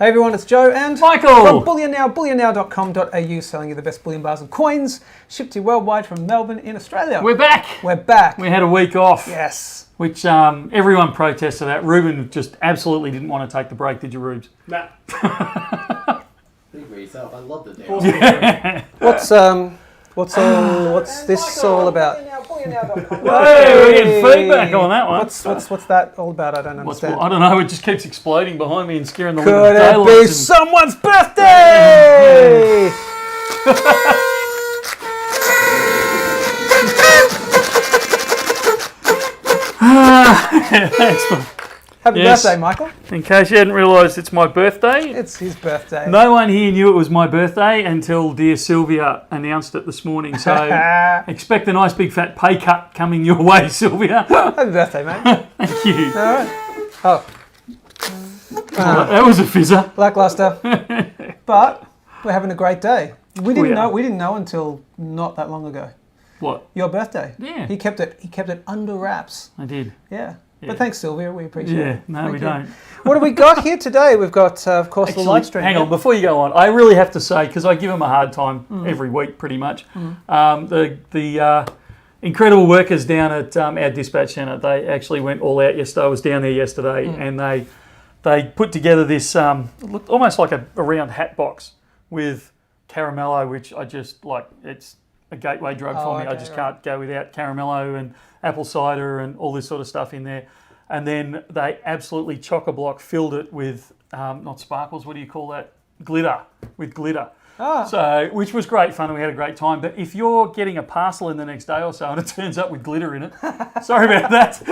Hey everyone, it's Joe and Michael from Bullion Now, bullionnow.com.au, selling you the best bullion bars and coins, shipped to you worldwide from Melbourne in Australia. We're back. We're back. We had a week off. Yes. Which everyone protested at. Ruben just absolutely didn't want to take the break, did you, Rubes? Nah. Think for yourself. I love the day. What's this all about? Hey, we're getting feedback on that one. What's that all about? I don't understand. I don't know. It just keeps exploding behind me and scaring the Could living it daylights. be someone's birthday? Excellent. Happy birthday, Michael. In case you hadn't realised, it's my birthday. It's his birthday. No one here knew it was my birthday until dear Sylvia announced it this morning. So expect a nice big fat pay cut coming your way, Sylvia. Happy birthday, mate. Thank you. All right. Oh, That was a fizzer. lackluster. But we're having a great day. We didn't are. know until not that long ago. What? Your birthday. Yeah. He kept it under wraps. I did. Yeah. Yeah. But thanks, Sylvia. We appreciate Yeah, it. no, Thank we you. don't. What have we got here today? We've got, of course, the live stream. Hang on, before you go on, I really have to say, because I give them a hard time every week pretty much, the incredible workers down at our dispatch centre, they actually went all out yesterday. I was down there yesterday and they put together this, looked almost like a round hat box with caramello, which I just like, it's a gateway drug for me. I just can't go without caramello and apple cider and all this sort of stuff in there. And then they absolutely chock-a-block filled it with, not sparkles, what do you call that? Glitter, with glitter. So, which was great fun and we had a great time. But if you're getting a parcel in the next day or so and it turns up with glitter in it, sorry about that.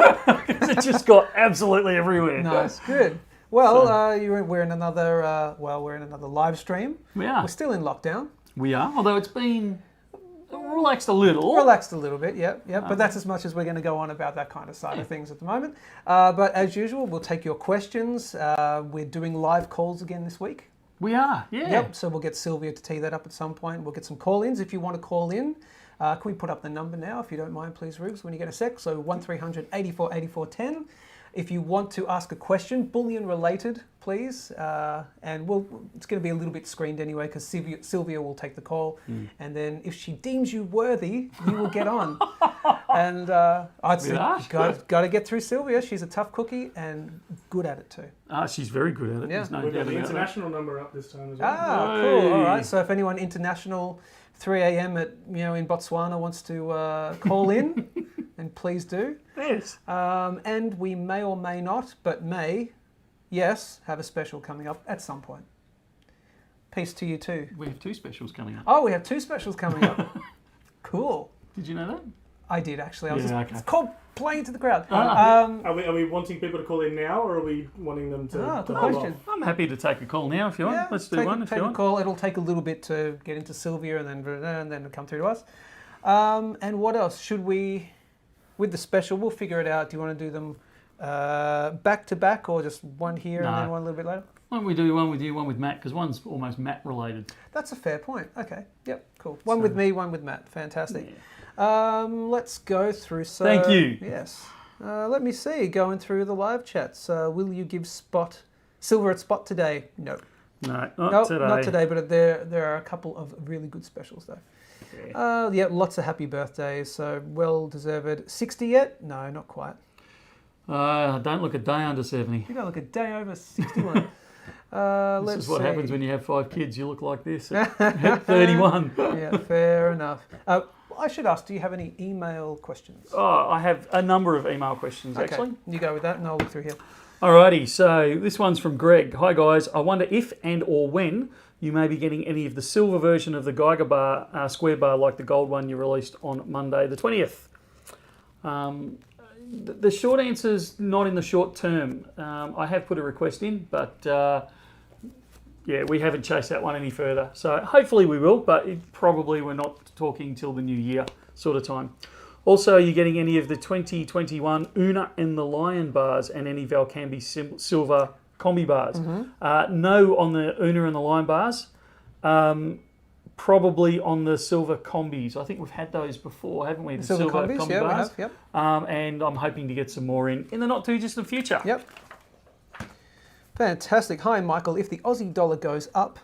It just got absolutely everywhere. Nice, good. Well, we're in another live stream. We are. We're still in lockdown. We are, although it's been relaxed a little. Relaxed a little bit, yep. But that's as much as we're going to go on about that kind of side of things at the moment. But as usual, we'll take your questions. We're doing live calls again this week. We are, yeah. Yep, so we'll get Sylvia to tee that up at some point. We'll get some call-ins if you want to call in. Can we put up the number now, if you don't mind, please, Rubes, when you get a sec? So 1300 84 84 10. If you want to ask a question, bullion related, please, and it's going to be a little bit screened anyway because Sylvia will take the call, and then if she deems you worthy, you will get on. And I'd say, got to get through Sylvia. She's a tough cookie and good at it too. She's very good at it. Yeah. There's no We've got doubt an about international number up this time as well. Cool. All right. So if anyone international, 3 a.m. in Botswana wants to call in, then please do. Yes. And we may or may not, but yes, have a special coming up at some point. Peace to you too. We have two specials coming up. Oh, we have two specials coming up. Cool. Did you know that? I did actually. It's called playing to the crowd. Are we wanting people to call in now, or are we wanting them to? Good hold question. off? I'm happy to take a call now if you want. Yeah, Let's do one if you take a want. call. It'll take a little bit to get into Sylvia and then come through to us. And what else? Should we, with the special, we'll figure it out. Do you want to do them back to back or just one here and then one a little bit later? Why don't we do one with you, one with Matt, because one's almost Matt related. That's a fair point. Okay. Yep. Cool. One with me, one with Matt. Fantastic. Yeah. Let's go through. Thank you. Yes. Let me see. Going through the live chats. Will you give Silver at Spot today? No. No, not today. Not today. But there are a couple of really good specials though. Yeah. Lots of happy birthdays. So well deserved. 60 yet? No, not quite. Don't look a day under 70. You don't look a day over 61. This is what happens when you have 5 kids. You look like this at 31. Yeah, fair enough. I should ask, do you have any email questions? Oh, I have a number of email questions, actually. You go with that and I'll look through here. Alrighty, so this one's from Greg. Hi guys, I wonder if and or when you may be getting any of the silver version of the Geiger bar, square bar like the gold one you released on Monday the 20th. The short answer is not in the short term. I have put a request in, but we haven't chased that one any further. So hopefully we will, but probably we're not talking till the new year sort of time. Also, are you getting any of the 2021 Una and the Lion bars and any Valcambi silver combi bars? No on the Una and the Lion bars. Probably on the silver combis. I think we've had those before, haven't we? The silver combis, combi bars. We have, yep. And I'm hoping to get some more in the not too distant future. Yep. Fantastic. Hi, Michael. If the Aussie dollar goes up,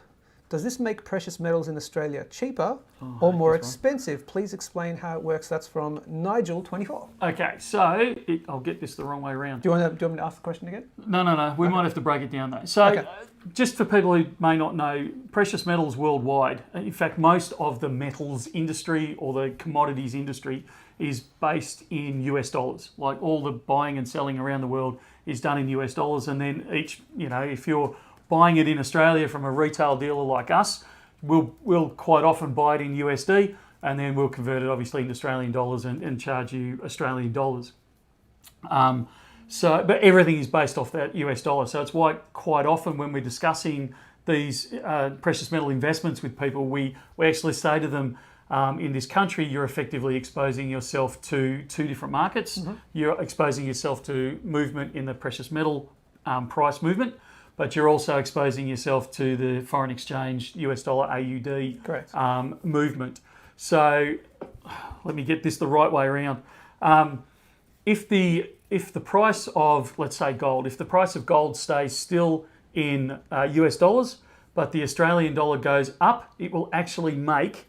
does this make precious metals in Australia cheaper or more expensive? Please explain how it works. That's from Nigel24. Okay, so I'll get this the wrong way around. Do you want me to ask the question again? No. We might have to break it down though. So, just for people who may not know, precious metals worldwide, in fact, most of the metals industry or the commodities industry is based in US dollars. Like all the buying and selling around the world is done in US dollars, and then if you're buying it in Australia from a retail dealer like us, we'll quite often buy it in USD, and then we'll convert it obviously into Australian dollars and charge you Australian dollars. But everything is based off that US dollar. So it's why quite often when we're discussing these precious metal investments with people, we actually say to them, in this country, you're effectively exposing yourself to two different markets. Mm-hmm. You're exposing yourself to movement in the precious metal price movement, but you're also exposing yourself to the foreign exchange US dollar AUD movement. So let me get this the right way around. If the price of, let's say, gold, if the price of gold stays still in US dollars, but the Australian dollar goes up, it will actually make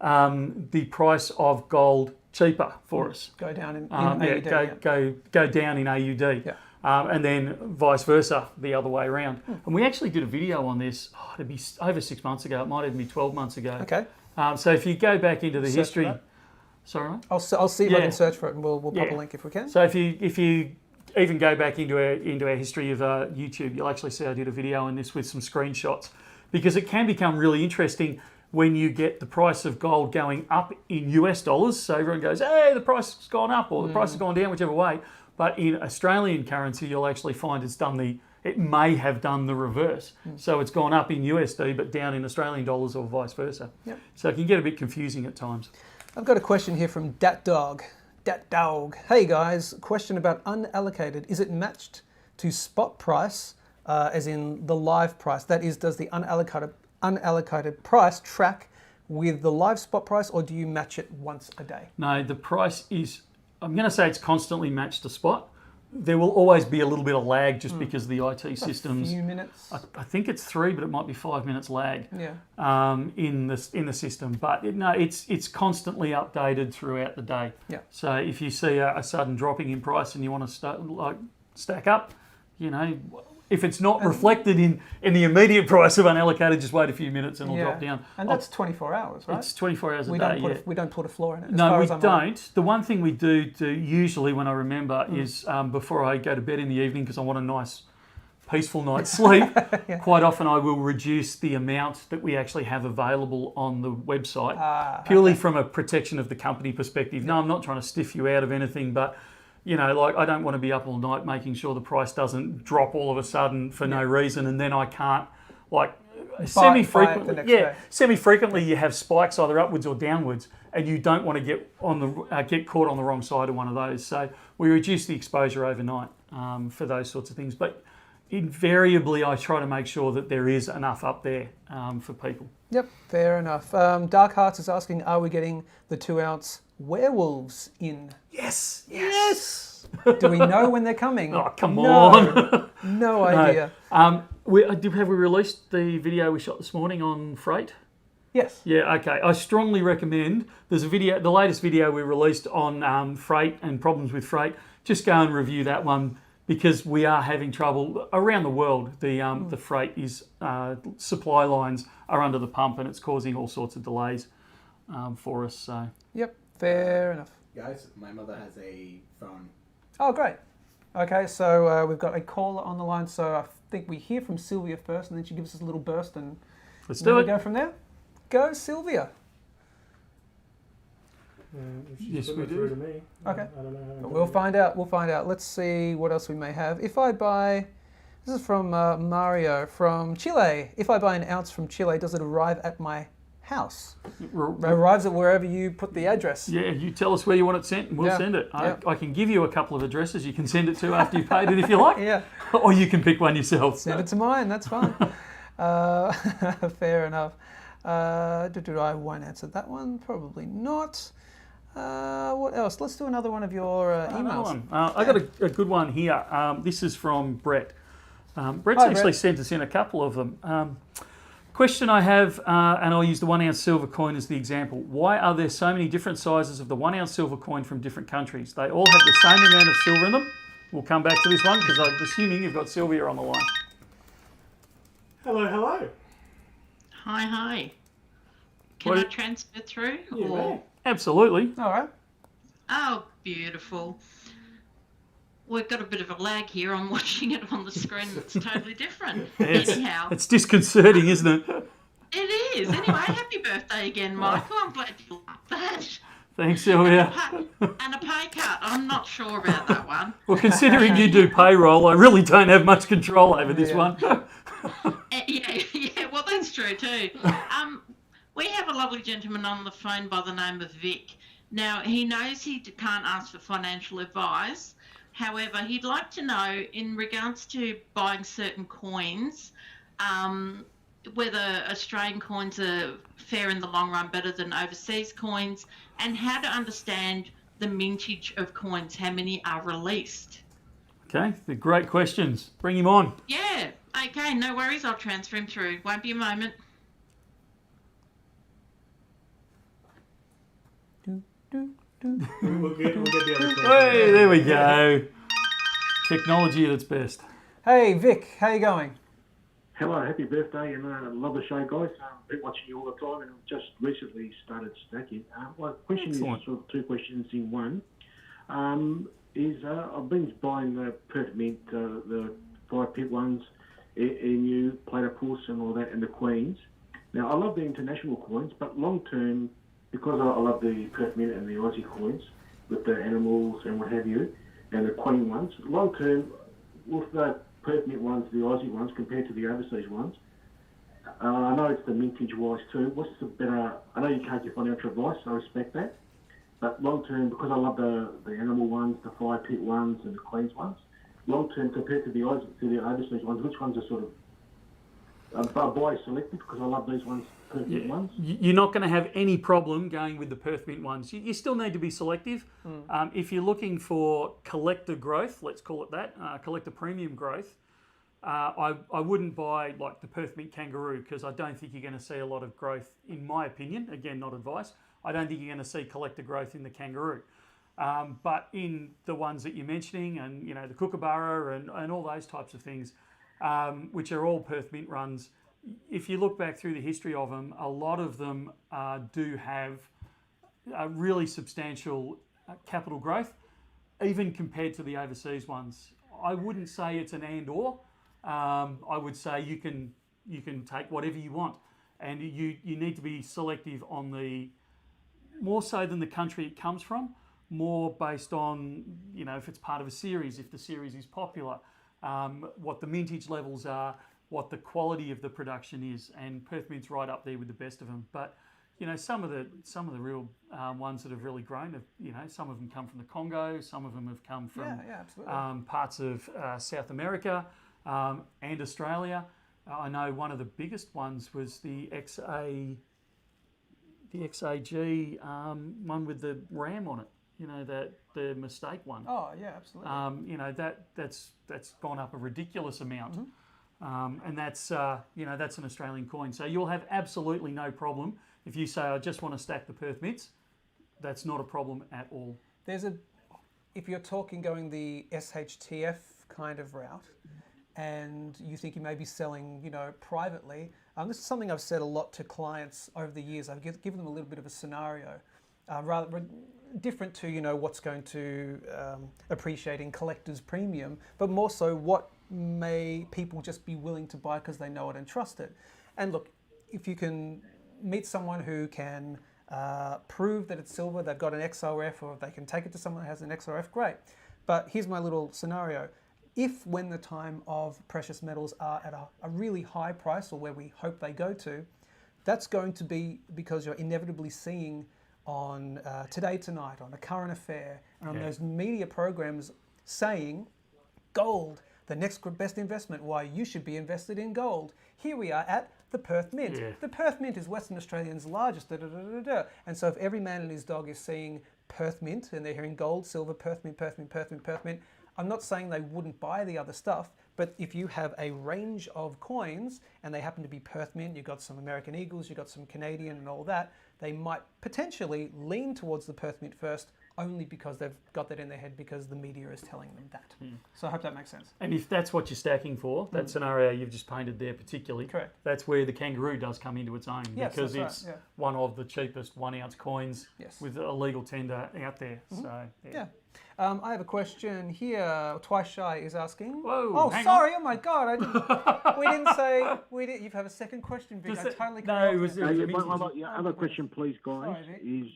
the price of gold cheaper for us. Go down in AUD. Go down in AUD. Yeah. And then vice versa, the other way around. And we actually did a video on this, it'd be over 6 months ago, it might even be 12 months ago. Okay. So if you go back into the history... Sorry, mate? I'll see if I can search for it, and we'll pop a link if we can. So if you even go back into our history of YouTube, you'll actually see I did a video on this with some screenshots, because it can become really interesting when you get the price of gold going up in US dollars. So everyone goes, hey, the price has gone up, or the price has gone down, whichever way. But in Australian currency, you'll actually find it may have done the reverse. So it's gone up in USD, but down in Australian dollars, or vice versa. Yep. So it can get a bit confusing at times. I've got a question here from Dat Dog. Hey guys, question about unallocated. Is it matched to spot price, as in the live price? That is, does the unallocated price track with the live spot price, or do you match it once a day? No, the price is, I'm going to say it's constantly matched to spot. There will always be a little bit of lag just because the IT systems. A few minutes. I think it's 3, but it might be 5 minutes lag. Yeah. In the system, but it's constantly updated throughout the day. Yeah. So if you see a sudden dropping in price and you want to stack up, if it's not reflected in the immediate price of unallocated, just wait a few minutes and it'll drop down. And that's 24 hours, right? It's 24 hours a day, we don't put a floor in it. No, we don't. The one thing we do usually, when I remember, is before I go to bed in the evening, because I want a nice, peaceful night's sleep, quite often I will reduce the amount that we actually have available on the website, purely from a protection of the company perspective. No, I'm not trying to stiff you out of anything, but I don't want to be up all night making sure the price doesn't drop all of a sudden for no reason, and then I can't, semi-frequently you have spikes either upwards or downwards, and you don't want to get caught on the wrong side of one of those. So we reduce the exposure overnight for those sorts of things. But invariably, I try to make sure that there is enough up there for people. Yep, fair enough. Dark Hearts is asking, are we getting the 2-ounce werewolves in? Yes. Do we know when they're coming? Oh, come on. No idea. Have we released the video we shot this morning on freight? Yes. Yeah, okay. I strongly recommend, there's a video, the latest video we released on freight and problems with freight. Just go and review that one, because we are having trouble around the world. The freight is, supply lines are under the pump, and it's causing all sorts of delays for us. So. Yep, fair enough. Guys, my mother has a phone. Oh, great. Okay, so we've got a caller on the line, so I think we hear from Sylvia first, and then she gives us a little burst, and let's do it. Go from there. Go, Sylvia. Yes, we do. To me. Okay. I don't know how We'll find out. Let's see what else we may have. If I buy, this is from Mario from Chile. If I buy an ounce from Chile, does it arrive at my house? It arrives at wherever you put the address. Yeah, you tell us where you want it sent, and we'll send it. I can give you a couple of addresses you can send it to after you've paid it if you like. Yeah. Or you can pick one yourself. Send it to mine, that's fine. Fair enough. I won't answer that one, probably not. What else? Let's do another one of your emails. I got a good one here. This is from Brett. Brett's Hi, actually Brett. sent us in a couple of them. Question I have, and I'll use the 1 ounce silver coin as the example. Why are there so many different sizes of the 1 ounce silver coin from different countries? They all have the same amount of silver in them. We'll come back to this one because I'm assuming you've got Sylvia on the line. Hello. Hi. Can What- I transfer through? Yeah, mate. Absolutely. All right. Oh, beautiful. We've got a bit of a lag here. I'm watching it on the screen. It's totally different. Anyhow, It's disconcerting, isn't it? it is. Anyway, happy birthday again, Michael. I'm glad you liked that. Thanks, Sylvia. And a pay cut. I'm not sure about that one. Well, considering you do payroll, I really don't have much control over this Yeah. one. Yeah, well, that's true too. We have a lovely gentleman on the phone by the name of Vic. Now, he knows he can't ask for financial advice. However, he'd like to know, in regards to buying certain coins, whether Australian coins are fair in the long run, better than overseas coins, and how to understand the mintage of coins, how many are released. Okay, they're great questions. Bring him on. Yeah, okay, no worries. I'll transfer him through. Won't be a moment. We'll get the other question. Hey, there we go. Technology at its best. Hey, Vic, how you going? Hello, happy birthday, and I love the show, guys. I've been watching you all the time, and I've just recently started stacking. My question Excellent. is sort of two questions in one. I've been buying the Perth Mint, the 5-pip ones, ENU, Platypus, and all that, and the Queens. Now, I love the international coins, but long term, because I love the Perth Mint and the Aussie coins with the animals and what have you, and the Queen ones, long term, with the Perth Mint ones, the Aussie ones, compared to the overseas ones, I know it's the mintage wise too. What's the better? I know you can't give financial advice, so I respect that. But long term, because I love the animal ones, the 5-pip ones, and the Queens ones, long term compared to the overseas ones, which ones are sort of buy selected? Because I love these ones, Perth Mint ones. You're not going to have any problem going with the Perth Mint ones. You still need to be selective. If you're looking for collector growth, let's call it that, collector premium growth, I wouldn't buy like the Perth Mint Kangaroo because I don't think you're going to see a lot of growth, in my opinion. Again, not advice. I don't think you're going to see collector growth in the Kangaroo. But in the ones that you're mentioning, and you know the Kookaburra and all those types of things, which are all Perth Mint runs, if you look back through the history of them, a lot of them do have a really substantial capital growth, even compared to the overseas ones. I wouldn't say it's an and or. I would say you can take whatever you want, and you need to be selective on the more so than the country it comes from, more based on if it's part of a series, if the series is popular, what the mintage levels are, what the quality of the production is, and Perth Mint's right up there with the best of them. But some of the real ones that have really grown have, some of them come from the Congo, some of them have come from absolutely. parts of South America and Australia. I know one of the biggest ones was the XAG one with the ram on it. The mistake one. Oh yeah, absolutely. That's gone up a ridiculous amount. And that's an Australian coin. So you'll have absolutely no problem if you say, I just want to stack the Perth Mints. That's not a problem at all. If you're talking going the SHTF kind of route, and you think you may be selling, privately, this is something I've said a lot to clients over the years. I've given them a little bit of a scenario, rather different to what's going to appreciate in collector's premium, but more so what may people just be willing to buy because they know it and trust it. And look, if you can meet someone who can prove that it's silver, they've got an XRF, or they can take it to someone who has an XRF, great. But here's my little scenario. If when the time of precious metals are at a really high price, or where we hope they go to, that's going to be because you're inevitably seeing on Today Tonight, on A Current Affair, and on those media programs saying gold, the next best investment, why you should be invested in gold. Here we are at the Perth Mint. Yeah. The Perth Mint is Western Australia's largest, And so if every man and his dog is seeing Perth Mint and they're hearing gold, silver, Perth Mint, Perth Mint, Perth Mint, Perth Mint, I'm not saying they wouldn't buy the other stuff, But if you have a range of coins and they happen to be Perth Mint, you've got some American Eagles, you've got some Canadian and all that, they might potentially lean towards the Perth Mint first, only because they've got that in their head because the media is telling them that. So I hope that makes sense. And if that's what you're stacking for, that scenario you've just painted there particularly, Correct. that's where the kangaroo does come into its own, Yes, because that's it's right, yeah. one of the cheapest 1 ounce coins Yes. with a legal tender out there. So Yeah. I have a question here. Twice Shy is asking. Whoa, Oh, hang sorry. Oh my God. We didn't say. You have a second question, Vic. Just I totally cut no, you off it was, there. it was Yeah, amazing. my other question, please, Sorry, guys, Vic. is.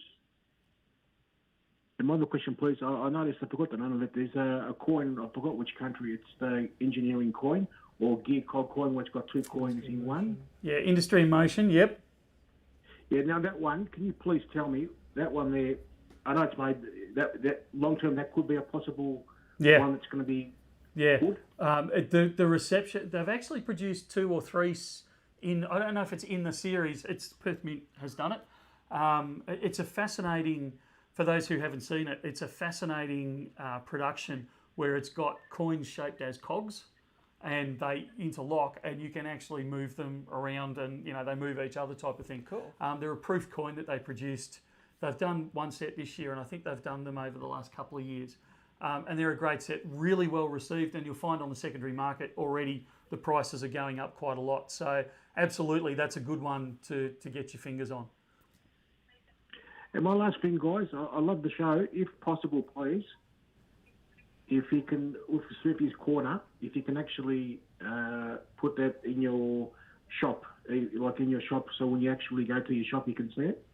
My other question, please. I noticed, I forgot the name of it. There's a coin, I forgot which country. It's the engineering coin or gear cog coin, which got two coins in one. Yeah, industry in motion, yep. Yeah, now that one, can you please tell me, that one there, I know it's made, that long term, that could be a possible Yeah. one that's going to be Yeah, good? the reception, they've actually produced 2 or 3 in, I don't know if it's in the series, it's Perth Mint has done it. It's a fascinating, for those who haven't seen it, it's a fascinating production where it's got coins shaped as cogs and they interlock and you can actually move them around and, they move each other type of thing. Cool. They're a proof coin that they produced. They've done one set this year and I think they've done them over the last couple of years. And they're a great set, really well received, and you'll find on the secondary market already the prices are going up quite a lot. So absolutely, that's a good one to get your fingers on. And my last thing, guys, I love the show. If possible, please, if you can, with Smithy's Corner, if you can actually put that in your shop, like in your shop, so when you actually go to your shop, you can see it.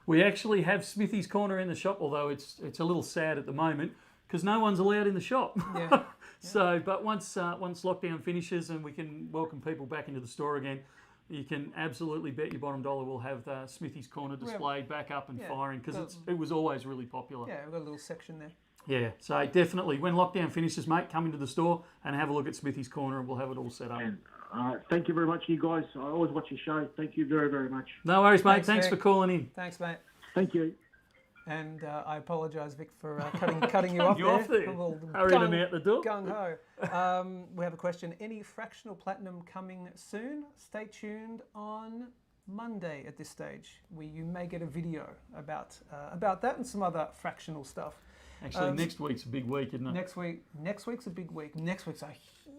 We actually have Smithy's Corner in the shop, although it's a little sad at the moment because no one's allowed in the shop. Yeah. So, but once lockdown finishes and we can welcome people back into the store again, you can absolutely bet your bottom dollar we'll have the Smithy's Corner displayed back up and firing because it was always really popular. Yeah, we've got a little section there. Yeah, so definitely when lockdown finishes, mate, come into the store and have a look at Smithy's Corner and we'll have it all set up. And thank you very much, you guys. I always watch your show. Thank you very, very much. No worries, mate. Thanks Vic. for calling in. Thanks, mate. Thank you. And I apologise, Vic, for cutting you off You there. off there? Well, Hurried him out the door. Gung ho. We have a question. Any fractional platinum coming soon? Stay tuned on Monday at this stage. You may get a video about that and some other fractional stuff. Actually, next week's a big week, isn't it? Next week's a big week. Next week's a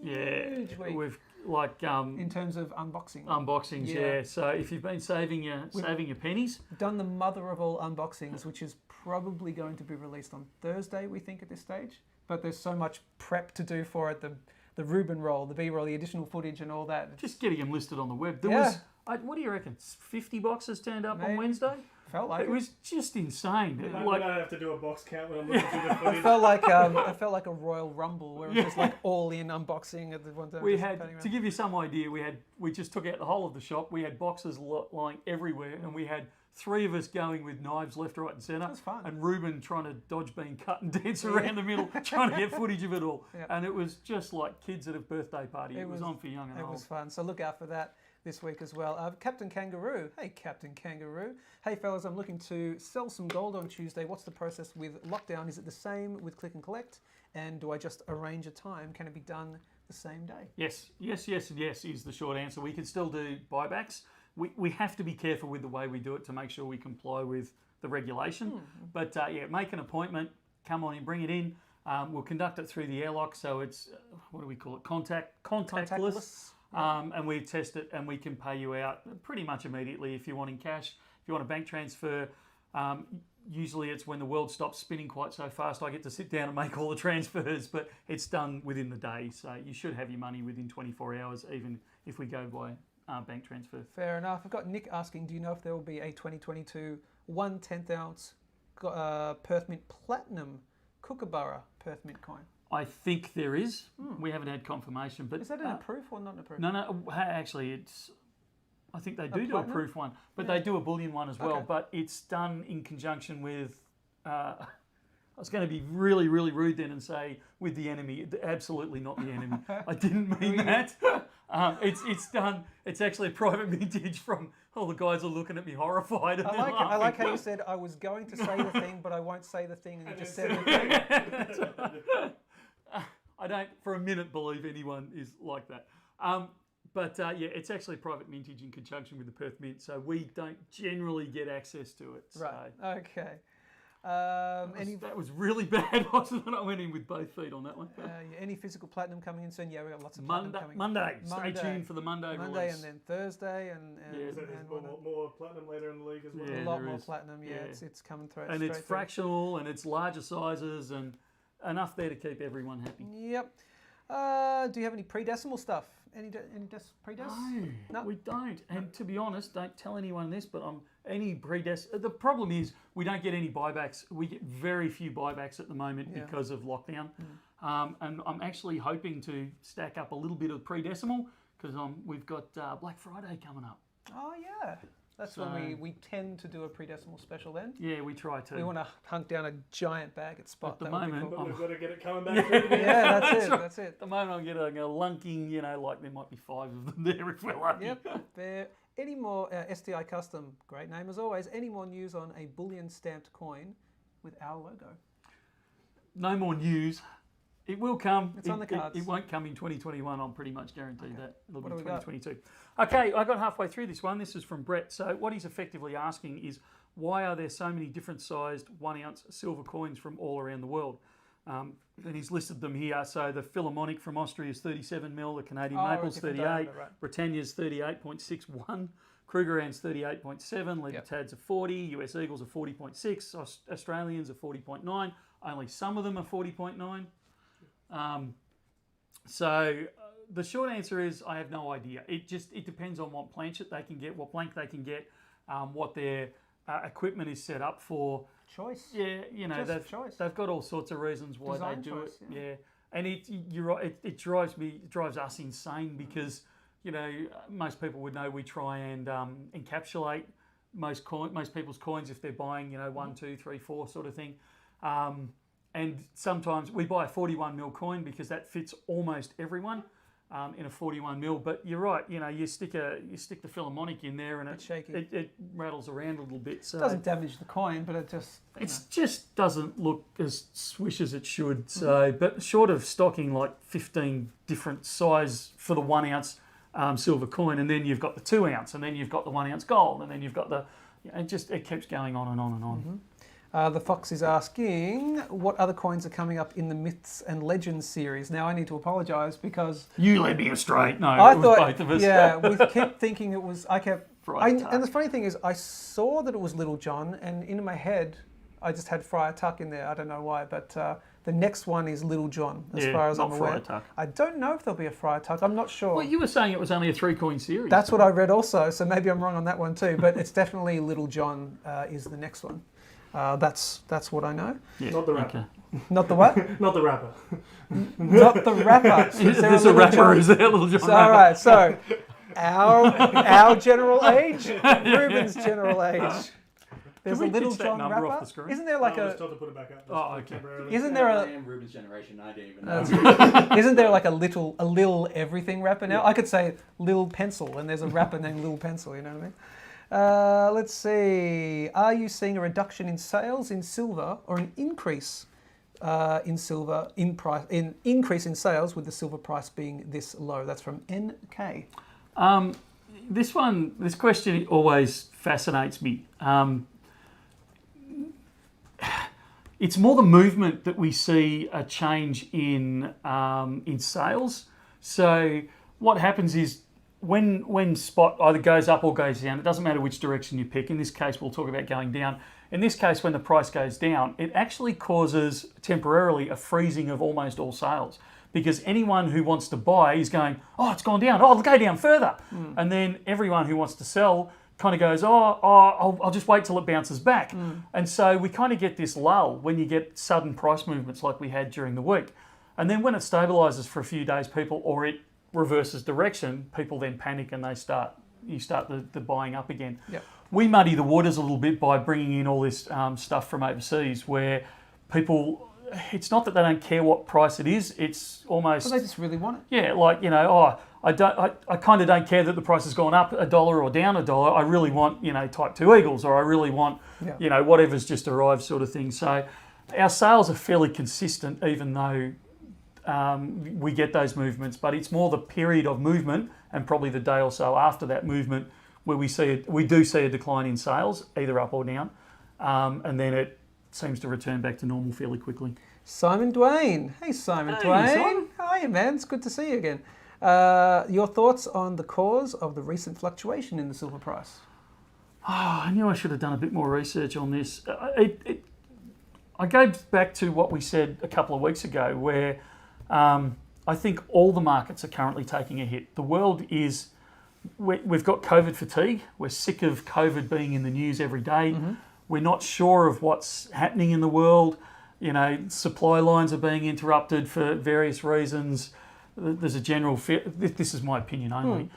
huge week. We've like in terms of unboxing. unboxings, yeah. So if you've been saving your pennies, Done the mother of all unboxings, which is probably going to be released on Thursday, we think, at this stage. But there's so much prep to do for it. The Reuben roll, the B-roll, the additional footage and all that. just getting them listed on the web. There Yeah. was, what do you reckon? 50 boxes turned up on Maybe. Wednesday. Felt like It was just insane. I Like, don't have to do a box count when I'm looking through the footage. I felt like a Royal Rumble where it was just like all in unboxing at the one time. we just had, panning to give you some idea, we just took out the whole of the shop. We had boxes lying everywhere, and we had 3 of us going with knives left, right, and centre. was fun. And Reuben trying to dodge being cut and dance around the middle, trying to get footage of it all. Yeah. And it was just like kids at a birthday party. It was on for young and It old. was fun. So look out for that this week as well. Captain Kangaroo. Hey, Captain Kangaroo. Hey, fellas, I'm looking to sell some gold on Tuesday. What's the process with lockdown? Is it the same with click and collect? And do I just arrange a time? Can it be done the same day? Yes is the short answer. We can still do buybacks. We have to be careful with the way we do it to make sure we comply with the regulation. But make an appointment, come on in, bring it in. We'll conduct it through the airlock, so it's, what do we call it, contactless. And we test it and we can pay you out pretty much immediately if you want in cash. If you want a bank transfer, usually it's when the world stops spinning quite so fast, I get to sit down and make all the transfers, but it's done within the day. So you should have your money within 24 hours, even if we go by bank transfer. Fair enough. I've got Nick asking, do you know if there will be a 2022 1/10 ounce Perth Mint Platinum Kookaburra Perth Mint coin? I think there is. We haven't had confirmation, but Is that an approved or not an approved? no. Actually, it's. I think they do a platinum? proof one, but they do a bullion one as well. Okay. But it's done in conjunction with. I was going to be really, really rude then and say with the enemy. Absolutely not the enemy. I didn't mean that. It's done. It's actually a private mintage from. All the guys are looking at me horrified. And I like how you said I was going to say the thing, but I won't say the thing, and you just said the thing. I don't for a minute believe anyone is like that. But it's actually private mintage in conjunction with the Perth Mint, so we don't generally get access to it. Right. So Okay. that was really bad, wasn't it? I went in with both feet on that one. Any physical platinum coming in soon? Yeah, we've got lots of platinum coming in. Monday. Stay tuned for the Monday Monday release. and then Thursday and So there's more platinum later in the league as well. Yeah, a lot there more is. platinum. Yeah, Yeah. it's coming through. And it's fractional and it's larger sizes and enough there to keep everyone happy. Yep. Do you have any pre-decimal stuff? Any pre-dec? No, we don't. And to be honest, don't tell anyone this, but the problem is we don't get any buybacks. We get very few buybacks at the moment because of lockdown. And I'm actually hoping to stack up a little bit of pre-decimal because we've got Black Friday coming up. Oh yeah. That's when we tend to do a pre-decimal special then. Yeah, we try to. We want to hunt down a giant bag at Spot. At the moment, But we've got to get it coming back. Through. Yeah, that's it. At the moment, I'm getting a lunking, like there might be 5 of them there if we're lucky. Yep. Any more STI Custom, great name as always. Any more news on a bullion stamped coin with our logo? No more news. It will come. It's on the cards. It won't come in 2021. I'm pretty much guaranteed that. It'll be What do we got? 2022. Okay, I got halfway through this one. This is from Brett. So what he's effectively asking is, why are there so many different sized 1 ounce silver coins from all around the world? And he's listed them here. So the Philharmonic from Austria is 37 mil. The Canadian Maple's 38. diameter, right. Britannia's 38.61. Krugerrand's 38.7. Libertad's are 40. US Eagles are 40.6. Australians are 40.9. Only some of them are 40.9. The short answer is I have no idea. It depends on what planchet they can get, what blank they can get, what their equipment is set up for. Choice. Yeah, choice. they've got all sorts of reasons why Design they do choice, it. Yeah, and you're right. It drives us insane because most people would know we try and encapsulate most people's coins if they're buying 1, 2, 3, 4 sort of thing. And sometimes we buy a 41 mil coin because that fits almost everyone in a 41 mil. But you're right, you stick the Philharmonic in there and it rattles around a little bit. So It doesn't damage the coin, but it just doesn't look as swish as it should. So, but short of stocking like 15 different size for the 1 ounce silver coin, and then you've got the 2 ounce, and then you've got the 1 ounce gold, and then you've got it keeps going on and on and on. Mm-hmm. The Fox is asking, what other coins are coming up in the Myths and Legends series? Now, I need to apologise because... You led me astray. No, I it was thought, both of us. Yeah, we kept thinking it was... Friar and the funny thing is, I saw that it was Little John, and in my head, I just had Friar Tuck in there. I don't know why, but the next one is Little John, as far as I'm aware. Friar Tuck. I don't know if there'll be a Friar Tuck. I'm not sure. Well, you were saying it was only a 3-coin series. That's what I read also, so maybe I'm wrong on that one too, but it's definitely Little John is the next one. That's what I know. Yeah, Not the rapper. okay. Not the what? Not the rapper. Not the rapper. Is there a rapper or is there a Little John rapper? All right, so our general age, Ruben's general age. There's a we Little pitch that John number rapper. off the screen? Isn't there like I was a? told to put it back up. Oh, okay. Temporarily. Isn't there I a? am Ruben's generation. I don't even know. Isn't there like a Lil Everything rapper now? I could say Lil Pencil, and there's a rapper named Lil Pencil. You know what I mean? Let's see. Are you seeing a reduction in sales in silver or an increase in silver increase in sales with the silver price being this low? That's from NK. This question always fascinates me. It's more the movement that we see a change in sales. So what happens is when spot either goes up or goes down, it doesn't matter which direction you pick. In this case, we'll talk about going down. In this case, when the price goes down, it actually causes temporarily a freezing of almost all sales because anyone who wants to buy is going, oh, it's gone down. Oh, it'll go down further. And then everyone who wants to sell kind of goes, I'll just wait till it bounces back. And so we kind of get this lull when you get sudden price movements like we had during the week. And then when it stabilises for a few days, or it reverses direction, people then panic and you start the buying up again. Yep. We muddy the waters a little bit by bringing in all this stuff from overseas where people, it's not that they don't care what price it is, it's almost... But they just really want it. Yeah, like, I kind of don't care that the price has gone up $1 or down $1. I really want, type 2 Eagles, or I really want, whatever's just arrived sort of thing. So our sales are fairly consistent, even though we get those movements, but it's more the period of movement and probably the day or so after that movement where we do see a decline in sales, either up or down, and then it seems to return back to normal fairly quickly. Simon Dwayne. Hey, Simon Hey, Dwayne. Simon. How are you, man? It's good to see you again. Your thoughts on the cause of the recent fluctuation in the silver price? Oh, I knew I should have done a bit more research on this. I go back to what we said a couple of weeks ago, where I think all the markets are currently taking a hit. The world is, we've got COVID fatigue. We're sick of COVID being in the news every day. Mm-hmm. We're not sure of what's happening in the world. You know, supply lines are being interrupted for various reasons. There's a general this is my opinion only.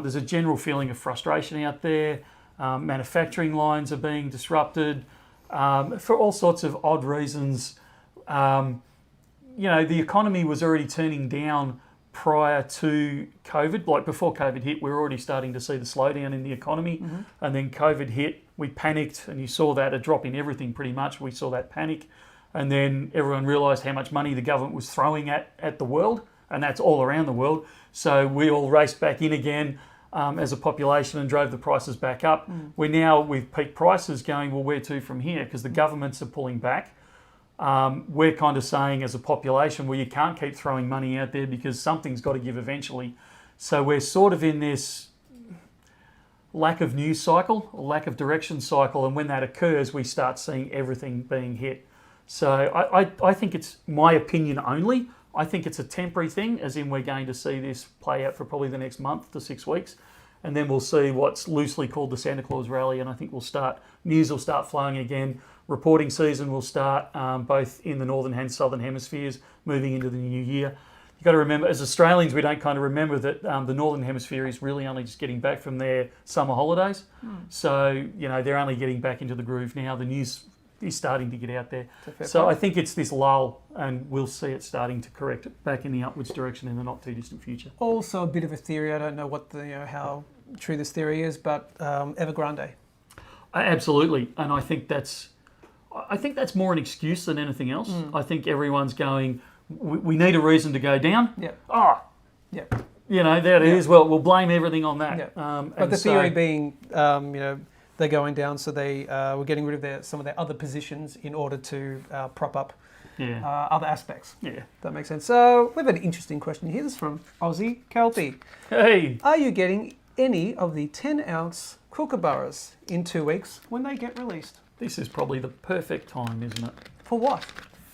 There's a general feeling of frustration out there. Manufacturing lines are being disrupted for all sorts of odd reasons. You know, the economy was already turning down prior to COVID. Like before COVID hit, we were already starting to see the slowdown in the economy. And then COVID hit, we panicked, and you saw that, a drop in everything pretty much. We saw that panic. And then everyone realised how much money the government was throwing at the world, and that's all around the world. So we all raced back in again as a population and drove the prices back up. We're now with peak prices going, well, where to from here? Because the governments are pulling back. We're kind of saying as a population, well, you can't keep throwing money out there because something's got to give eventually. So we're sort of in this lack of news cycle, or lack of direction cycle, and when that occurs, we start seeing everything being hit. So I think it's my opinion only. I think it's a temporary thing, as in we're going to see this play out for probably the next month to 6 weeks, and then we'll see what's loosely called the Santa Claus rally, and I think news will start flowing again. Reporting season will start both in the northern and southern hemispheres, moving into the new year. You've got to remember, as Australians, we don't kind of remember that the northern hemisphere is really only just getting back from their summer holidays. So, you know, they're only getting back into the groove now. The news is starting to get out there. So I think it's this lull, and we'll see it starting to correct back in the upwards direction in the not too distant future. Also a bit of a theory. I don't know what how true this theory is, but Evergrande. Absolutely, and I think that's more an excuse than anything else. I think everyone's going, we need a reason to go down. Yeah. Yeah. You know, there it is. Well, we'll blame everything on that. Yeah. But the theory being, they're going down, so they were getting rid of some of their other positions in order to prop up other aspects. Yeah. That makes sense. So we have an interesting question here. This is from Aussie Kelpie. Hey. Are you getting any of the 10-ounce Kookaburras in 2 weeks when they get released? This is probably the perfect time, isn't it? For what?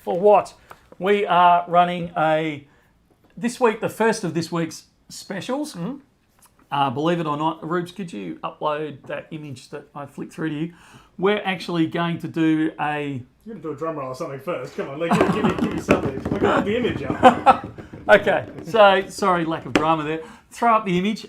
For what? We are running the first of this week's specials. Believe it or not, Rubes, could you upload that image that I flicked through to you? We're actually going to do a... You're going to do a drum roll or something first. Come on, give me something. We're going to put the image up. Okay, so sorry, lack of drama there. Throw up the image.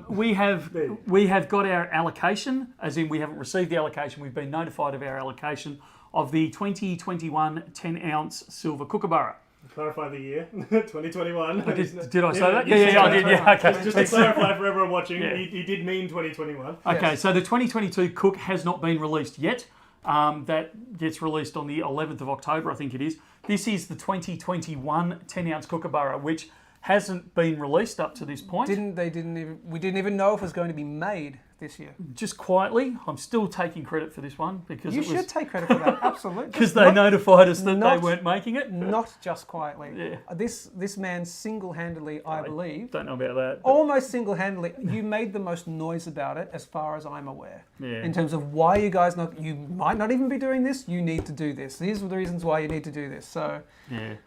We have got our allocation, as in we haven't received the allocation. We've been notified of our allocation of the 2021 10-ounce silver Kookaburra. Clarify the year, 2021. Did I say that? Yeah, I did. Yeah, okay. Just to clarify for everyone watching, he did mean 2021. Okay, Yes. So the 2022 Cook has not been released yet. That gets released on the 11th of October, I think it is. This is the 2021 10-ounce Kookaburra, which hasn't been released up to this point. We didn't even know if it was going to be made this year. Just quietly, I'm still taking credit for this one because You should take credit for that, absolutely. because they notified us that they weren't making it. Not just quietly. Yeah. This man single-handedly, I believe, Don't know about that. but- almost single-handedly, you made the most noise about it as far as I'm aware. Yeah. In terms of why you guys you might not even be doing this, you need to do this. These are the reasons why you need to do this. So,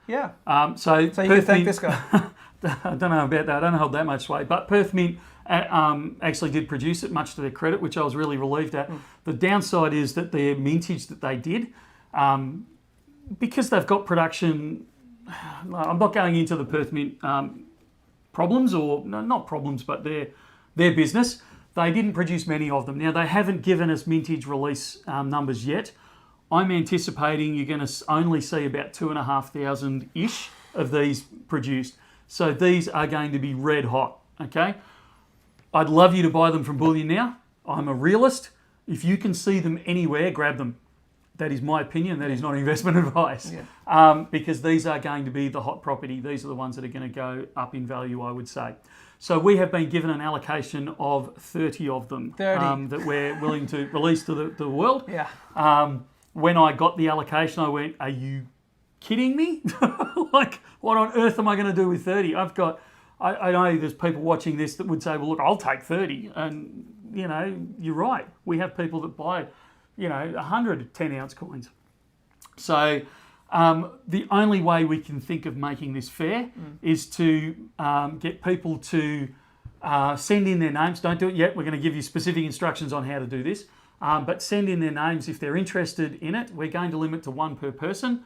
yeah. So you can Perth thank Mint- this guy. I don't know about that. I don't hold that much sway. But Perth Mint actually did produce it, much to their credit, which I was really relieved at. The downside is that the mintage that they did, because they've got production, I'm not going into the Perth Mint problems, or no, not problems, but their business. They didn't produce many of them. Now, they haven't given us mintage release numbers yet. I'm anticipating you're going to only see about 2,500-ish of these produced. So these are going to be red hot, okay? I'd love you to buy them from Bullion Now. I'm a realist. If you can see them anywhere, grab them. that is my opinion. That is not investment advice. Yeah. Because these are going to be the hot property. These are the ones that are going to go up in value, I would say. So we have been given an allocation of 30 of them 30. That we're willing to release to the world. Yeah. When I got the allocation, I went, are you kidding me? Like, what on earth am I going to do with 30? I know there's people watching this that would say, well, look, I'll take 30. And, you know, you're right. We have people that buy, 100 10-ounce coins. So the only way we can think of making this fair is to get people to send in their names. Don't do it yet. We're going to give you specific instructions on how to do this. But send in their names if they're interested in it. We're going to limit to one per person.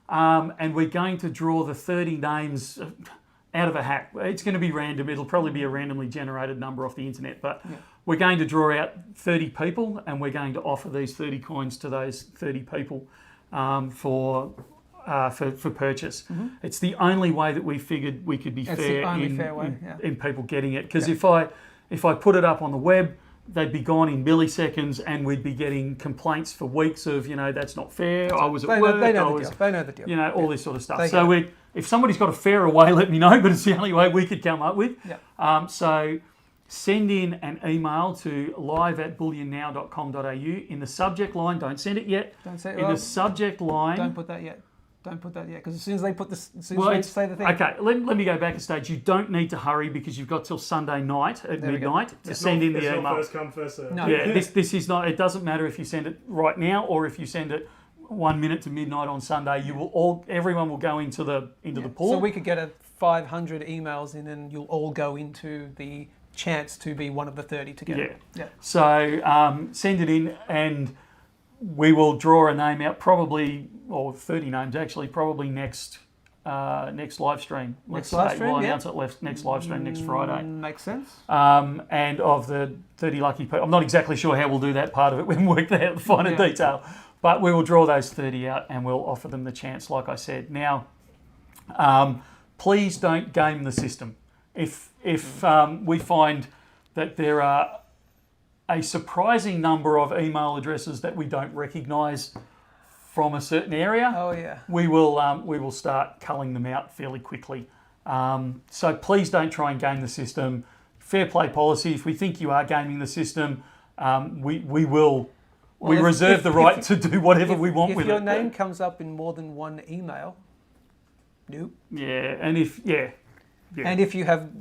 And we're going to draw the 30 names out of a hat. It's going to be random. It'll probably be a randomly generated number off the internet. But we're going to draw out 30 people, and we're going to offer these 30 coins to those 30 people for purchase. It's the only way that we figured we could be fair in people getting it. Because if I put it up on the web, they'd be gone in milliseconds, and we'd be getting complaints for weeks of, that's not fair. I was at work. They know the deal. All this sort of stuff. So if somebody's got a fairer way, let me know. But it's the only way we could come up with. Yeah. So send in an email to live@bullionnow.com.au. In the subject line, don't send it yet. The subject line. Don't put that yet. Don't put that yet, because as soon as they put this, they say the thing. Okay, let me go back a stage. You don't need to hurry because you've got till Sunday night at midnight to send in the email. It's not first come, first serve. No. Yeah, this is not. It doesn't matter if you send it right now or if you send it 1 minute to midnight on Sunday. Everyone will go into the pool. So we could get 500 emails in, and you'll all go into the chance to be one of the 30 to get it. Yeah. So send it in, and we will draw a name out, probably, or 30 names actually, probably next live stream. Next live stream, we'll announce it next live stream next Friday. Makes sense. And of the 30 lucky people, I'm not exactly sure how we'll do that part of it. We haven't worked out the finer detail, but we will draw those 30 out and we'll offer them the chance, like I said. Now, please don't game the system. If we find that there are a surprising number of email addresses that we don't recognise from a certain area, we will start culling them out fairly quickly. So please don't try and game the system. Fair play policy. If we think you are gaming the system, we reserve the right to do whatever we want with it. If your name comes up in more than one email, nope. Yeah, and if and if you have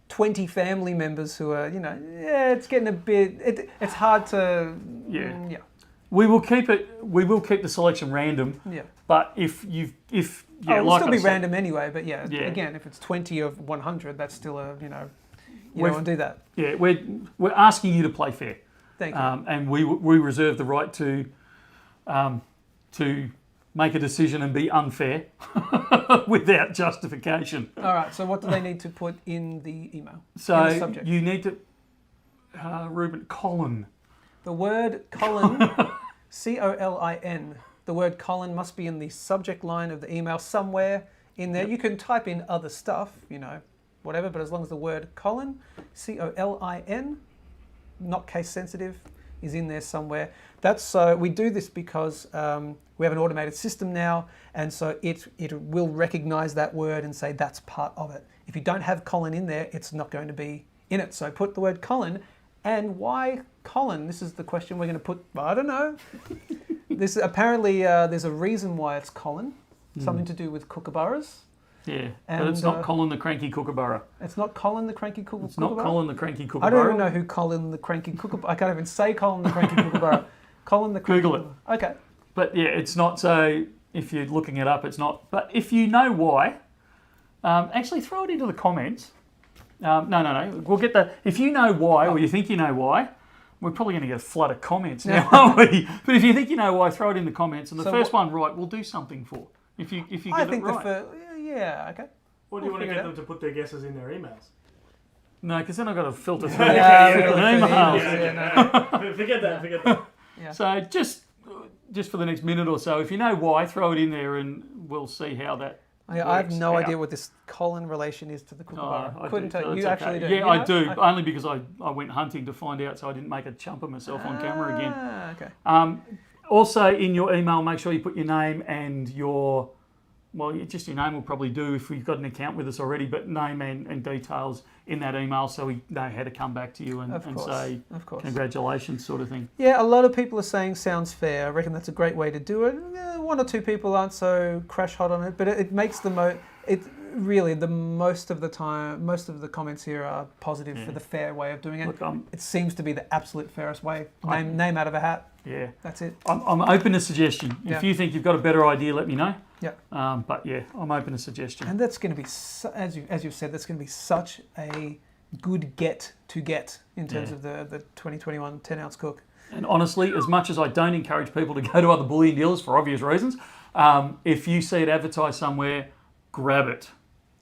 20 family members who are, it's getting a bit. It's hard to. Yeah. We will keep it. We will keep the selection random. Yeah. But if it'll still be random anyway. But again, if it's 20 of 100, that's still a you don't want to do that. Yeah, we're asking you to play fair. Thank you. And we reserve the right to make a decision and be unfair without justification. All right. So what do they need to put in the email? So in the subject? You need to, Colin. The word Colin, Colin. The word Colin must be in the subject line of the email somewhere in there. Yep. You can type in other stuff, whatever, but as long as the word Colin, Colin, not case sensitive, is in there somewhere. We do this because we have an automated system now, and so it will recognise that word and say that's part of it. If you don't have Colin in there, it's not going to be in it. So put the word Colin. And why Colin? This is the question we're going to put. I don't know. This apparently there's a reason why it's Colin. Something to do with kookaburras. Yeah, but it's not Colin the Cranky Kookaburra. It's not Colin the Cranky Kookaburra? It's not Colin the Cranky Kookaburra. I don't even know who Colin the Cranky Kookaburra... I can't even say Colin the Cranky Kookaburra. Colin the Cranky... Google it. Okay. But yeah, it's not, so if you're looking it up, it's not. But if you know why, actually throw it into the comments. No. We'll get that. If you know why, or you think you know why, we're probably going to get a flood of comments now, aren't we? But if you think you know why, throw it in the comments. And the first one right, we'll do something for. If you get I think it right. Okay. Or do you want to get them to put their guesses in their emails? No, because then I've got to filter through emails. Forget that. Yeah. So just for the next minute or so, if you know why, throw it in there and we'll see how that I have no idea what this Colin relation is to the kookaburra. I couldn't tell you. You okay. actually do. Yeah, I do. Only because I went hunting to find out, so I didn't make a chump of myself on camera again. Okay. Also, in your email, make sure you put your name and your, well, just your name will probably do if you've got an account with us already, but name and details in that email so we know how to come back to you and say congratulations sort of thing. Yeah, a lot of people are saying sounds fair. I reckon that's a great way to do it. One or two people aren't so crash hot on it, but it makes the most of the time, most of the comments here are positive for the fair way of doing it. Look, it seems to be the absolute fairest way. Name out of a hat. Yeah. That's it. I'm open to suggestion. Yeah. If you think you've got a better idea, let me know. Yeah. But yeah, I'm open to suggestion. And that's going to be, as you've said, that's going to be such a good get in terms of the 2021 10-ounce cook. And honestly, as much as I don't encourage people to go to other bullion dealers for obvious reasons, if you see it advertised somewhere, grab it.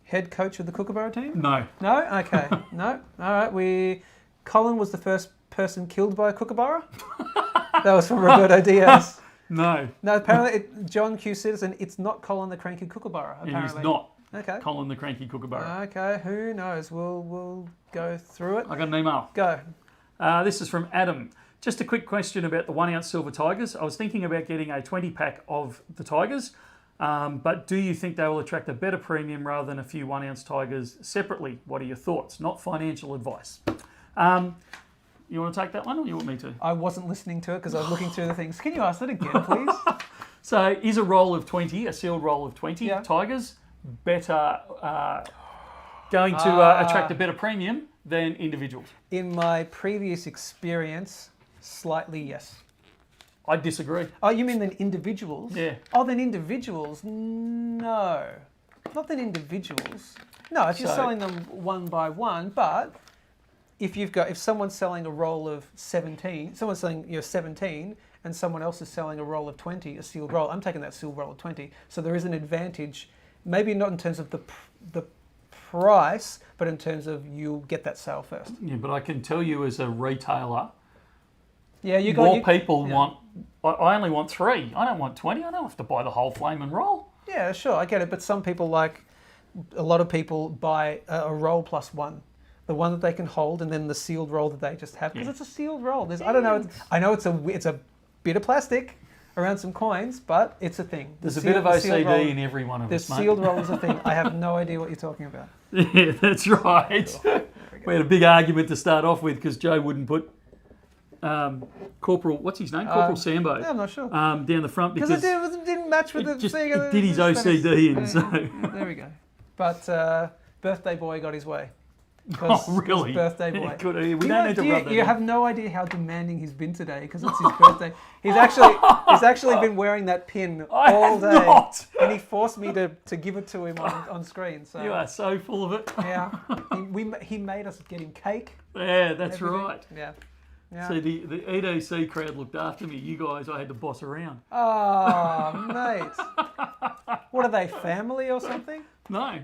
Head coach of the Kookaburra team? No. No? Okay. No? All right. Colin was the first person killed by a Kookaburra? That was from Roberto Diaz. No. No, apparently, John Q. Citizen, it's not Colin the Cranky Kookaburra, apparently. It is not. Okay. Colin the Cranky Kookaburra. Okay, who knows? We'll go through it. I got an email. Go. This is from Adam. Just a quick question about the 1 ounce silver tigers. I was thinking about getting a 20 pack of the tigers, but do you think they will attract a better premium rather than a few 1 ounce tigers separately? What are your thoughts? Not financial advice. You want to take that one or you want me to? I wasn't listening to it because I was looking through the things. Can you ask that again, please? So is a roll of 20, a sealed roll of 20 tigers, better going to attract a better premium than individuals? In my previous experience, slightly yes. I disagree. Oh, you mean than individuals? Yeah. Oh, than individuals? No. Not than individuals. No, if you're selling them one by one, but if someone's selling a roll of 17, someone's selling 17 and someone else is selling a roll of 20, a sealed roll, I'm taking that sealed roll of 20. So there is an advantage, maybe not in terms of the price, but in terms of you'll get that sale first. Yeah, but I can tell you as a retailer, people want, I only want 3. I don't want 20. I don't have to buy the whole flame and roll. Yeah, sure, I get it. But some people a lot of people buy a roll plus one. The one that they can hold, and then the sealed roll that they just have, because it's a sealed roll. I don't know. I know it's a bit of plastic around some coins, but it's a thing. There's a bit of OCD in every one of us, The mate. sealed roll is a thing. I have no idea what you're talking about. Yeah, that's right. Sure. We had a big argument to start off with because Joe wouldn't put Corporal, what's his name? Corporal Sambo. Yeah, I'm not sure. Down the front because it didn't match with the thing. It did his OCD in, so. There we go. But birthday boy got his way. Oh, really? Birthday boy. We don't need to rub that You in. have no idea how demanding he's been today because it's his birthday. He's actually been wearing that pin all day. Not. And he forced me to give it to him on screen. So You are so full of it. yeah, he made us get him cake. Yeah, that's right. Yeah. Yeah. See, the EDC crowd looked after me. You guys, I had to boss around. Oh, mate. What are they, family or something? No.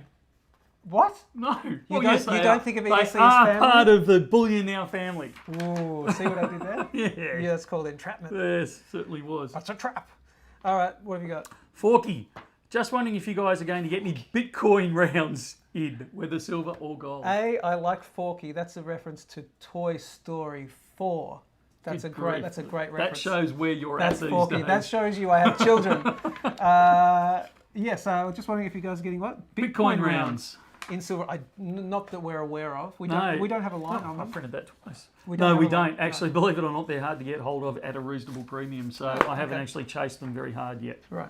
What? No. You don't think of EDC as They are family? part of the Bullion Now family. Ooh, see what I did there? Yeah. Yeah, that's called entrapment. Yes, certainly was. That's a trap. All right, what have you got? Forky, just wondering if you guys are going to get any Bitcoin rounds in, whether silver or gold. I like Forky. That's a reference to Toy Story 4. That's a great reference. That shows where you're That's at these Forky. days. That shows you I have children. Yes, I was just wondering if you guys are getting what? Bitcoin rounds. In silver, not that we're aware of. We don't have a line on I them. printed that twice. We No, have we a line. don't. Actually, believe it or not, they're hard to get hold of at a reasonable premium, so I haven't actually chased them very hard yet. Right.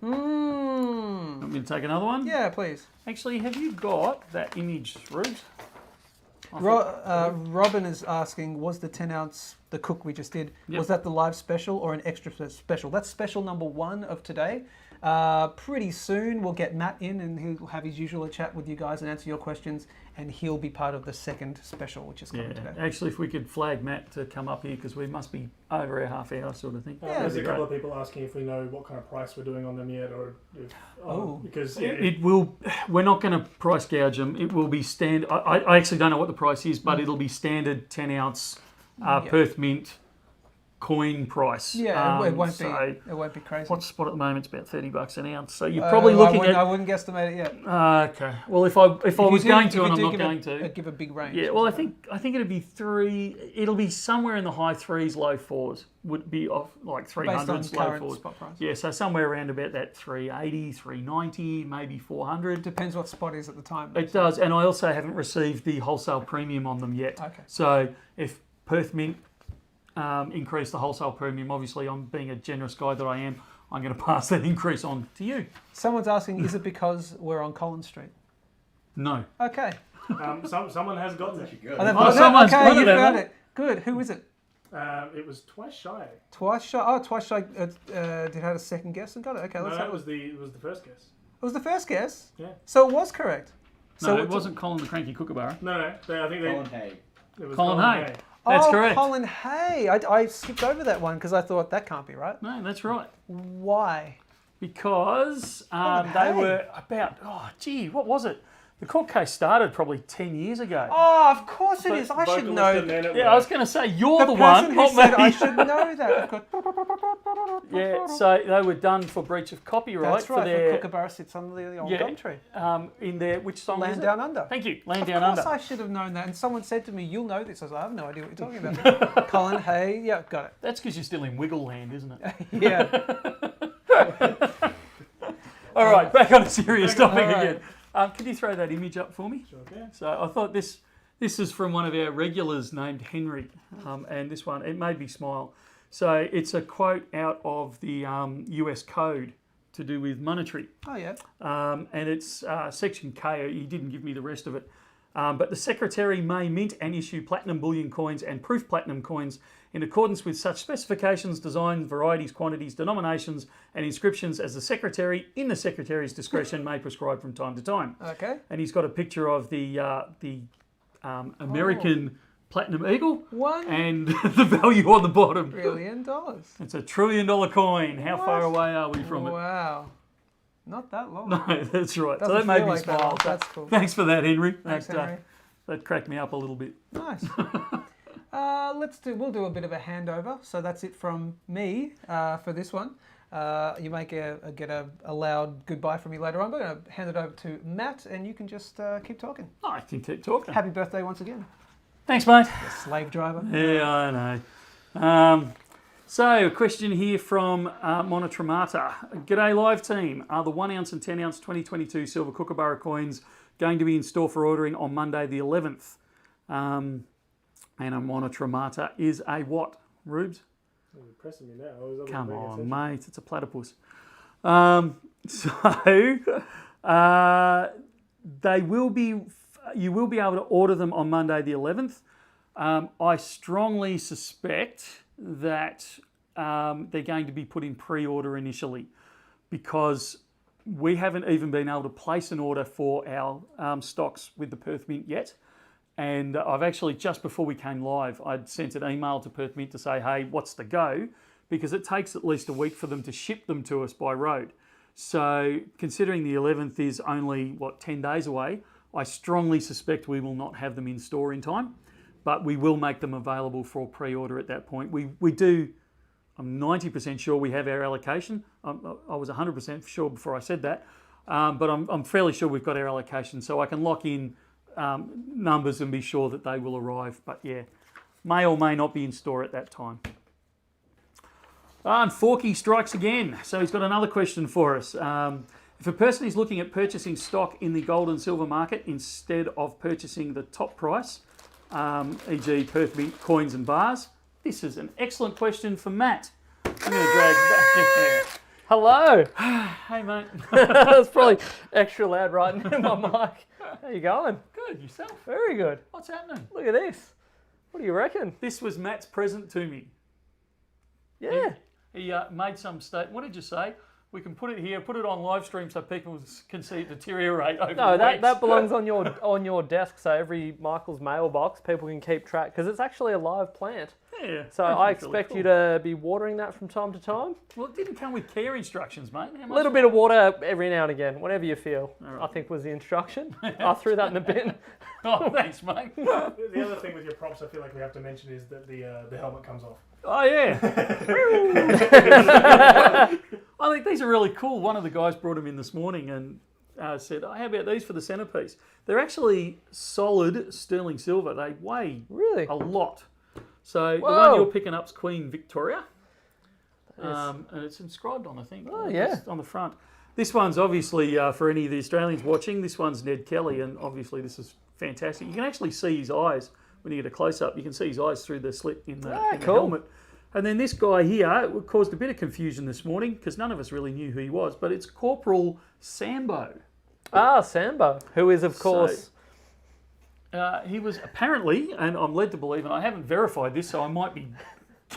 Want me to take another one? Yeah, please. Actually, have you got that image, Rubes? Robin is asking, was the 10 ounce, the cook we just did, was that the live special or an extra special? That's special number 1 of today. Pretty soon we'll get Matt in and he'll have his usual chat with you guys and answer your questions, and he'll be part of the second special, which is coming today. Actually, if we could flag Matt to come up here, because we must be over our half hour sort of thing. There's a couple of people asking if we know what kind of price we're doing on them yet, or if, because it will. We're not going to price gouge them. It will be standard. I actually don't know what the price is, but it'll be standard 10 ounce Perth Mint coin price. Yeah, it won't so be. It won't be crazy. what's spot at the moment? It's about $30 an ounce. So you're probably looking at. I wouldn't guesstimate it yet. Okay. Well, if I was going to, and I'm not going to. Give a big range. Yeah. Well, I think it'd be three. It'll be somewhere in the high threes, low fours. Would be off like 300s, low fours. Spot price. Yeah. So somewhere around about that 380, 390, maybe 400. Depends what spot is at the time. It does, and I also haven't received the wholesale premium on them yet. Okay. So if Perth Mint increase the wholesale premium, obviously I'm being a generous guy that I am, I'm going to pass that increase on to you. Someone's asking, is it because we're on Collins Street? No. Okay. Someone has got that. Actually good. Oh, they've Oh, got it? someone's Okay, got you it, found haven't it. Good. Who is it? It was twice shy. Twice shy. Oh, twice shy. Did had a second guess and got it. Okay, let's No, have it was the first guess. It was the first guess? Yeah. So it was correct. No, So it wasn't Colin the Cranky Kookaburra. No, I think Colin Hay. it was Colin Hay. Oh, That's correct. Colin Hay. I skipped over that one because I thought that can't be right. No, that's right. Why? Because Colin they Hay. were about, what was it? The court case started probably 10 years ago. Oh, of course it is. I should know. Yeah, I was going to say, you're the person one, who not said I me. should know that. I've got- Yeah, so they were done for breach of copyright. That's right. For their, Kookaburra sits on the old Yeah. gum tree. in their, which song is Land it? Down Under. Thank you, Land Of Down course Under. I should have known that. And someone said to me, you'll know this. I was like, I have no idea what you're talking about. Colin Hay. Yeah, got it. That's because you're still in Wiggle Land, isn't it? Yeah. All right, back on a serious topic All right. again. Could you throw that image up for me? Sure can. So I thought this is from one of our regulars named Henry, and this one, it made me smile. So it's a quote out of the US Code to do with monetary. Oh, yeah. And it's Section K. He didn't give me the rest of it. But the Secretary may mint and issue platinum bullion coins and proof platinum coins in accordance with such specifications, designs, varieties, quantities, denominations, and inscriptions as the Secretary, in the Secretary's discretion, may prescribe from time to time. Okay. And he's got a picture of the American Platinum Eagle $1 and the value on the bottom. billion. It's $1 trillion coin. How far away are we from it? Wow. Not that long. No, that's right. Doesn't so that made feel me like that smile. long. That's cool. Thanks for that, Henry. Thanks, Henry. That cracked me up a little bit. Nice. We'll do a bit of a handover. So that's it from me for this one. You may get a loud goodbye from me later on. But I'm going to hand it over to Matt, and you can just keep talking. I can keep talking. Happy birthday once again, Thanks, mate. slave driver. Yeah, I know. So, a question here from Monotramata. G'day, live team. Are the 1 ounce and 10 ounce 2022 silver Kookaburra coins going to be in store for ordering on Monday the 11th? And a Monotramata is a what, Rubes? You're pressing me now. I was Come paying on, attention. mate. It's a platypus. You will be able to order them on Monday the 11th. I strongly suspect that they're going to be put in pre-order initially because we haven't even been able to place an order for our stocks with the Perth Mint yet. And I've actually, just before we came live, I'd sent an email to Perth Mint to say, hey, what's the go? Because it takes at least a week for them to ship them to us by road. So considering the 11th is only, 10 days away, I strongly suspect we will not have them in store in time, but we will make them available for pre-order at that point. We do, I'm 90% sure we have our allocation. I was 100% sure before I said that, but I'm fairly sure we've got our allocation, so I can lock in numbers and be sure that they will arrive. But yeah, may or may not be in store at that time. And Forky strikes again. So he's got another question for us. If a person is looking at purchasing stock in the gold and silver market instead of purchasing the top price, e.g. Perth Mint coins and bars, this is an excellent question for Matt. I'm going to drag back. Hello. Hey, mate. That's probably extra loud right in my mic. How you going? Good, yourself? Very good. What's happening? Look at this. What do you reckon? This was Matt's present to me. Yeah. He made some statement. What did you say? We can put it here, put it on live stream so people can see it deteriorate over No, the that weeks. belongs on your desk, so every Michael's mailbox, people can keep track, because it's actually a live plant. Yeah, So that's I really expect cool. you to be watering that from time to time. Well, it didn't come with care instructions, mate. A little bit of water every now and again, whatever you feel, I think was the instruction. I threw that in the bin. Oh, thanks, mate. The other thing with your props, I feel like we have to mention is that the helmet comes off. Oh, yeah. I think these are really cool. One of the guys brought them in this morning and said, how about these for the centerpiece? They're actually solid sterling silver. They weigh Really? a lot. So the Whoa. one you're picking up's Queen Victoria. And it's inscribed on, I think. Oh, yeah. Just on the front. This one's obviously, for any of the Australians watching, this one's Ned Kelly, and obviously this is fantastic. You can actually see his eyes when you get a close-up. You can see his eyes through the slit in the, in the cool. helmet. And then this guy here caused a bit of confusion this morning because none of us really knew who he was, but it's Corporal Sambo. Ah, Sambo, who is, of course... He was apparently, and I'm led to believe, and I haven't verified this, so I might be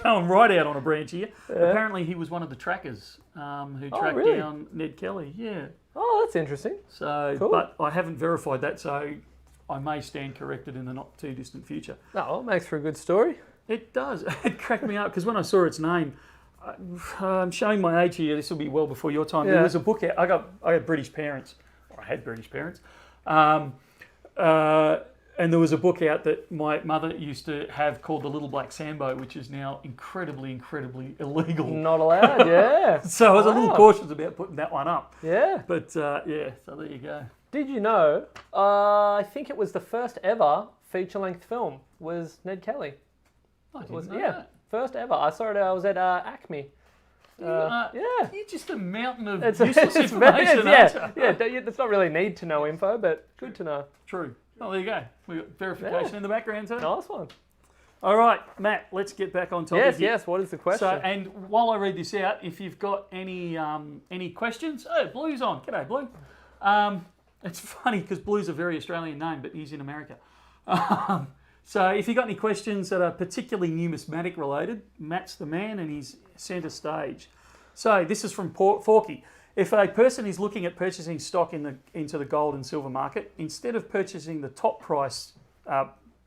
going right out on a branch here. Apparently, he was one of the trackers who tracked really? down Ned Kelly. Yeah. Oh, that's interesting. So, Cool. but I haven't verified that, so I may stand corrected in the not too distant future. Oh, it makes for a good story. It does. It cracked me up because when I saw its name, I'm showing my age here. This will be well before your time. Yeah. There was a book out. I had British parents, or I had British parents. And there was a book out that my mother used to have called The Little Black Sambo, which is now incredibly illegal. Not allowed, yeah. So I was a little Wow. cautious about putting that one up. Yeah. But yeah, so there you go. Did you know, I think it was the first ever feature-length film was Ned Kelly. I didn't Was know yeah, that. first ever. I saw it, I was at Acme. Yeah. You're just a mountain of It's useless it's information, yeah, aren't you? yeah, it's not really need to know info, but good to know. True. Oh, there you go. We got verification Yeah. in the background too. Nice one. All right, Matt, let's get back on topic. Yes, here. yes, what is the question? So, and while I read this out, if you've got any questions, oh, Blue's on. G'day, Blue. It's funny because Blue's a very Australian name, but he's in America. So if you've got any questions that are particularly numismatic related, Matt's the man and he's centre stage. So this is from Forky. If a person is looking at purchasing stock into the gold and silver market, instead of purchasing the top price,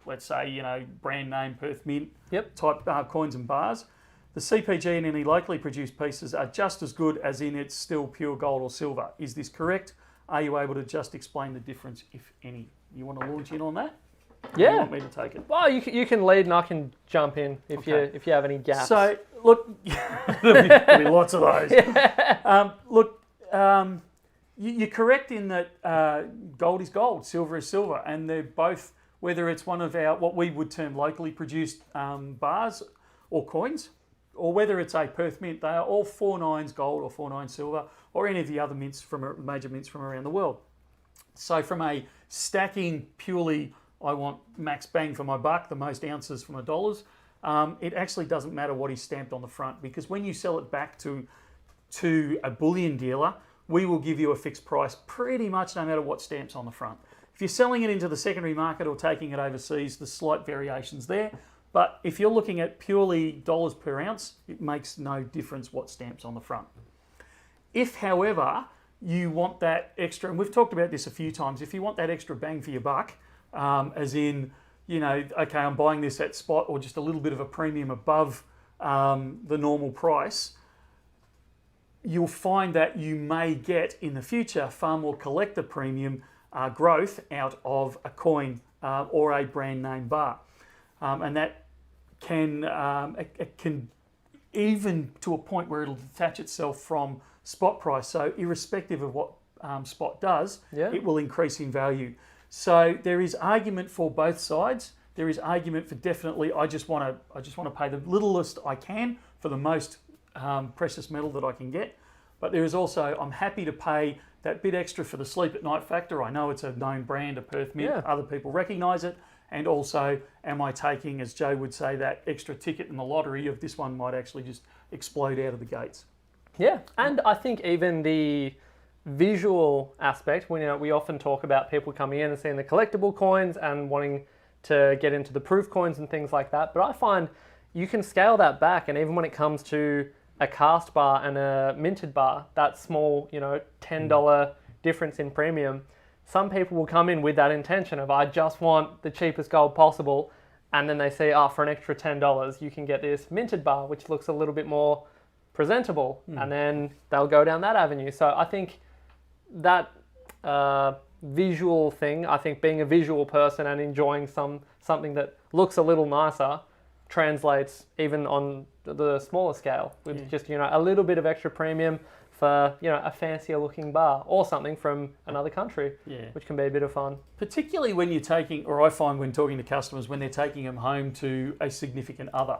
let's say, brand name Perth Mint type coins and bars, the CPG and any locally produced pieces are just as good as in it's still pure gold or silver. Is this correct? Are you able to just explain the difference, if any? You want to launch in on that? Or Yeah. You want me to take it? Well, you can lead and I can jump in if you have any gaps. So, look, there'll be lots of those. You're correct in that gold is gold, silver is silver, and they're both, whether it's one of our, what we would term locally produced bars or coins, or whether it's a Perth Mint, they are all 4/9 gold or 4/9 silver, or any of the other mints major mints from around the world. So from a stacking purely, I want max bang for my buck, the most ounces for my dollars, it actually doesn't matter what is stamped on the front, because when you sell it back to a bullion dealer, we will give you a fixed price pretty much no matter what stamp's on the front. If you're selling it into the secondary market or taking it overseas, there's slight variations there. But if you're looking at purely dollars per ounce, it makes no difference what stamp's on the front. If, however, you want that extra, and we've talked about this a few times, if you want that extra bang for your buck, as in, okay, I'm buying this at spot or just a little bit of a premium above the normal price, you'll find that you may get in the future far more collector premium growth out of a coin or a brand name bar. And that can, it can even to a point where it'll detach itself from spot price. So irrespective of what spot does, it will increase in value. So there is argument for both sides. There is argument for definitely, I just want to pay the littlest I can for the most precious metal that I can get. But there is also, I'm happy to pay that bit extra for the sleep at night factor. I know it's a known brand, a Perth Mint. Other people recognise it. And also, am I taking, as Joe would say, that extra ticket in the lottery of this one might actually just explode out of the gates? Yeah, and I think even the visual aspect, we often talk about people coming in and seeing the collectible coins and wanting to get into the proof coins and things like that. But I find you can scale that back, and even when it comes to a cast bar and a minted bar, that small, $10 difference in premium, some people will come in with that intention of, I just want the cheapest gold possible. And then they say, for an extra $10, you can get this minted bar, which looks a little bit more presentable. And then they'll go down that avenue. So I think that visual thing, I think being a visual person and enjoying something that looks a little nicer translates even on the smaller scale with just, a little bit of extra premium for, a fancier looking bar or something from another country, which can be a bit of fun. Particularly when you're taking, or I find when talking to customers, when they're taking them home to a significant other.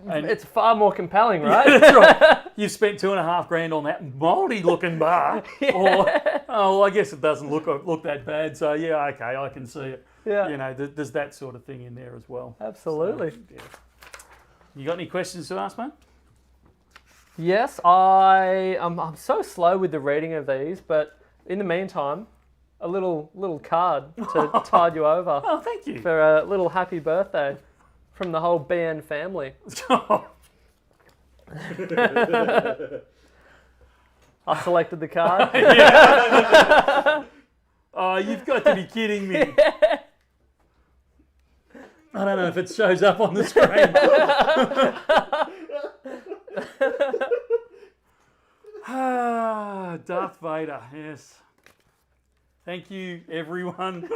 And it's far more compelling, right? That's right. You've spent $2,500 on that mouldy looking bar. Or, I guess it doesn't look that bad. So yeah, okay, I can see it. Yeah. There's that sort of thing in there as well. Absolutely. So, yeah. You got any questions to ask, mate? Yes, I'm so slow with the reading of these, but in the meantime, a little card to tide you over. Oh, thank you. For a little happy birthday from the whole BN family. I selected the card. Oh, you've got to be kidding me. I don't know if it shows up on the screen. Darth Vader, yes. Thank you, everyone.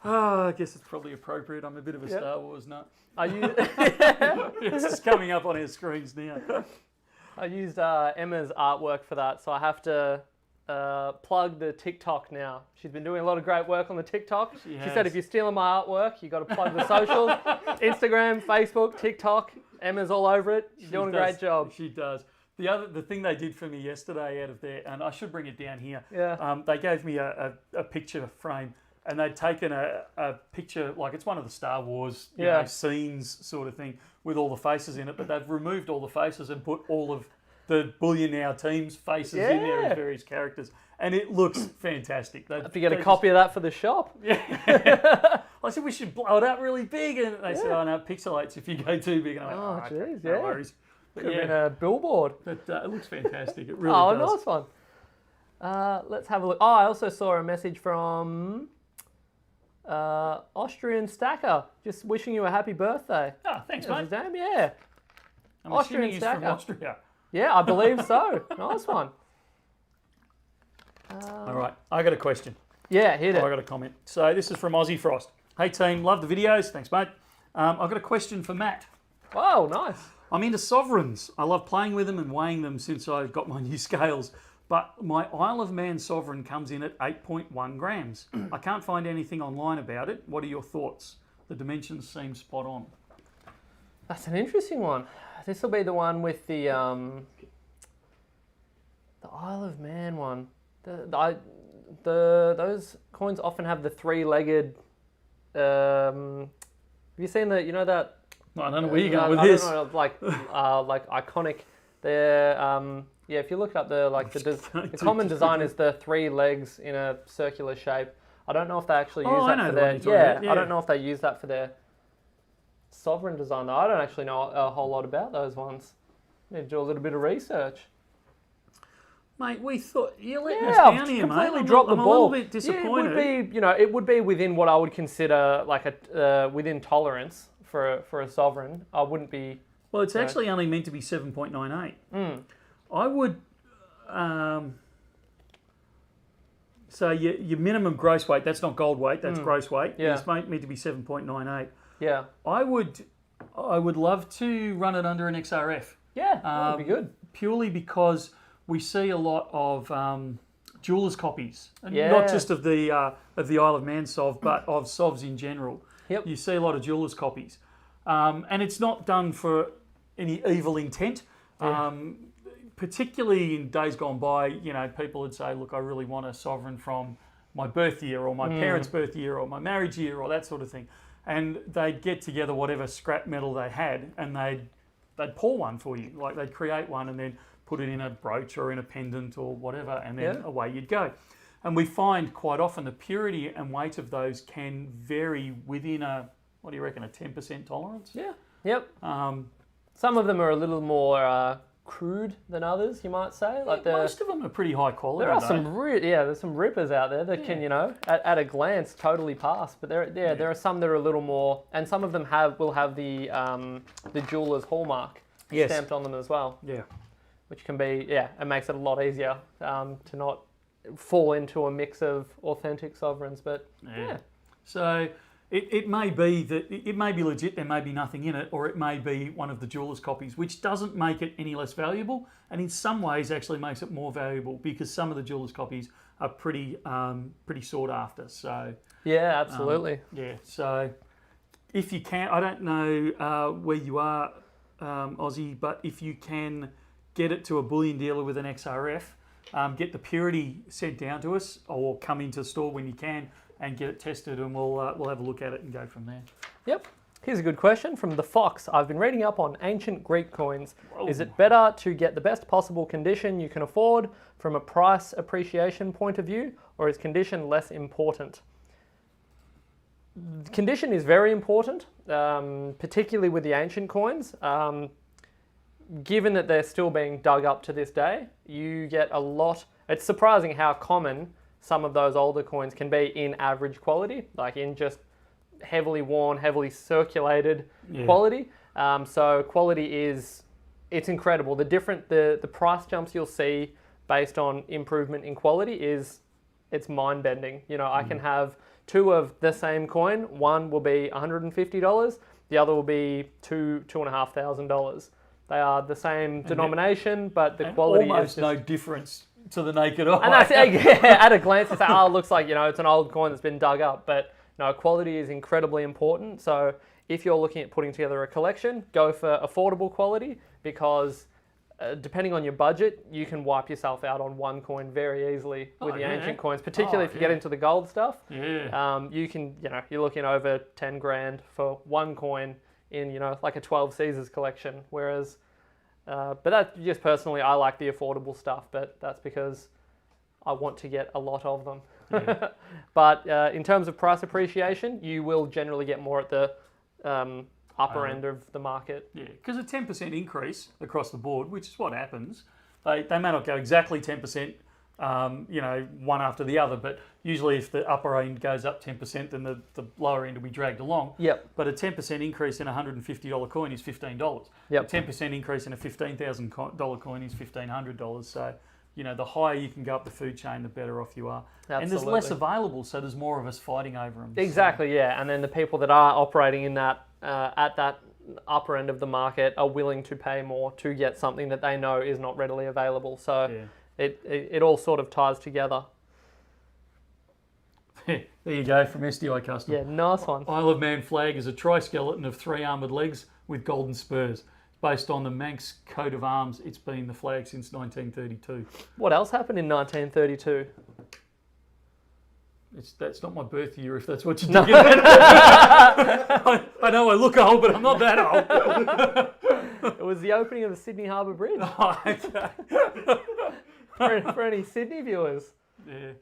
I guess it's probably appropriate. I'm a bit of a Star Wars nut. Are you? It's just coming up on our screens now. I used Emma's artwork for that, so I have to plug the TikTok now. She's been doing a lot of great work on the TikTok. She said if you're stealing my artwork, you got to plug the socials. Instagram, Facebook, TikTok. Emma's all over it. She's doing a great job. She does. The thing they did for me yesterday out of there, and I should bring it down here. Yeah. They gave me a picture frame, and they'd taken a picture, like it's one of the Star Wars scenes sort of thing, with all the faces in it, but they've removed all the faces and put all of the Bullion Now team's faces in there as various characters. And it looks fantastic. Have to get a copy of that for the shop. Yeah. I said, we should blow it up really big. And they said, oh, no, it pixelates if you go too big. And I went, jeez, no worries. Could have been a billboard. But it looks fantastic. It really does. Oh, nice one. Let's have a look. Oh, I also saw a message from Austrian Stacker, just wishing you a happy birthday. Oh, thanks, mate. His name? Yeah. I'm assuming he's from Austria. Yeah, I believe so. Nice one. All right, I got a question. Yeah, hit it. I got a comment. So this is from Aussie Frost. Hey team, love the videos. Thanks, mate. I've got a question for Matt. Wow, nice. I'm into sovereigns. I love playing with them and weighing them since I got my new scales. But my Isle of Man sovereign comes in at 8.1 grams. I can't find anything online about it. What are your thoughts? The dimensions seem spot on. That's an interesting one. This will be the one with the Isle of Man one. Those coins often have the three-legged. Have you seen that? You know that. I don't know where you're going with this. Know, like iconic. They're if you look up the common design is the three legs in a circular shape. I don't know if they actually use that for their. I don't know if they use that for their sovereign design though. I don't actually know a whole lot about those ones. Need to do a little bit of research. Mate, we thought you're letting us down here, mate. Completely dropped the ball. I'm a little bit disappointed. It would be within what I would consider like within tolerance for a sovereign. I wouldn't be. Well, it's actually only meant to be 7.98. I would. So your minimum gross weight, that's not gold weight, that's gross weight. Yeah. It's meant to be 7.98. Yeah. I would love to run it under an XRF. Yeah, that would be good. Purely because we see a lot of jewelers' copies, Yeah. not just of the Isle of Man Sov, but of Sovs in general. Yep. You see a lot of jewelers' copies, and it's not done for any evil intent. Particularly in days gone by, people would say, look, I really want a sovereign from my birth year or my parents' birth year or my marriage year or that sort of thing. And they'd get together whatever scrap metal they had and they'd pour one for you. Like they'd create one and then put it in a brooch or in a pendant or whatever, and then away you'd go. And we find quite often the purity and weight of those can vary within a 10% tolerance? Yeah. Yep. Some of them are a little more crude than others, you might say. Like most of them are pretty high quality. there are some there's some rippers out there that can, at a glance totally pass. But there are some that are a little more, and some of them will have the jeweler's hallmark stamped on them as well. Yeah, which can be it makes it a lot easier to not fall into a mix of authentic sovereigns. But so. It may be that it may be legit, there may be nothing in it, or it may be one of the jeweler's copies, which doesn't make it any less valuable, and in some ways actually makes it more valuable because some of the jeweler's copies are pretty sought after. So yeah, absolutely. So if you can, I don't know where you are, Aussie, but if you can get it to a bullion dealer with an XRF, get the purity sent down to us, or come into the store when you can and get it tested, and we'll have a look at it and go from there. Yep. Here's a good question from The Fox. I've been reading up on ancient Greek coins. Whoa. Is it better to get the best possible condition you can afford from a price appreciation point of view, or is condition less important? Condition is very important, particularly with the ancient coins. Given that they're still being dug up to this day, you get a lot. It's surprising how common some of those older coins can be in average quality, like in just heavily worn, heavily circulated quality. So quality it's incredible. The price jumps you'll see based on improvement in quality it's mind-bending. I can have two of the same coin. One will be $150. The other will be $2,500. They are the same denomination, but the quality almost is no difference to the naked eye. And that's, at a glance, it's like, it looks like, it's an old coin that's been dug up. But no, quality is incredibly important. So if you're looking at putting together a collection, go for affordable quality, because depending on your budget, you can wipe yourself out on one coin very easily with the ancient coins, particularly if you get into the gold stuff. You can, you're looking over 10 grand for one coin in, like a 12 Caesars collection. Whereas, but that's just personally, I like the affordable stuff, but that's because I want to get a lot of them. But in terms of price appreciation, you will generally get more at the upper end of the market. Yeah, because a 10% increase across the board, which is what happens, they may not go exactly 10%, one after the other, but usually if the upper end goes up 10%, then the lower end will be dragged along. Yep. But a 10% increase in a $150 coin is $15. Yep. A 10% increase in a $15,000 coin is $1,500. So, the higher you can go up the food chain, the better off you are. Absolutely. And there's less available, so there's more of us fighting over them. Exactly, yeah. And then the people that are operating in that at that upper end of the market are willing to pay more to get something that they know is not readily available. So it all sort of ties together. There you go, from SDI Custom. Yeah, nice one. Isle of Man flag is a tri-skeleton of 3 armoured legs with golden spurs. Based on the Manx coat of arms, it's been the flag since 1932. What else happened in 1932? That's not my birth year, if that's what you're thinking. I know I look old, but I'm not that old. It was the opening of the Sydney Harbour Bridge. Oh, okay. for any Sydney viewers. Yeah.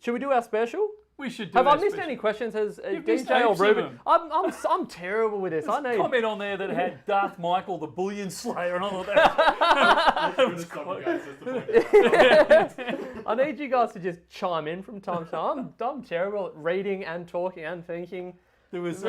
Should we do our special? We should do Have our I missed special. any questions? Has missed DJ or heaps of Ruben? them. I'm terrible with this. There's I need a comment on there that had Darth Michael, the Bullion Slayer, and I thought that I need you guys to just chime in from time to time. I'm terrible at reading and talking and thinking. There was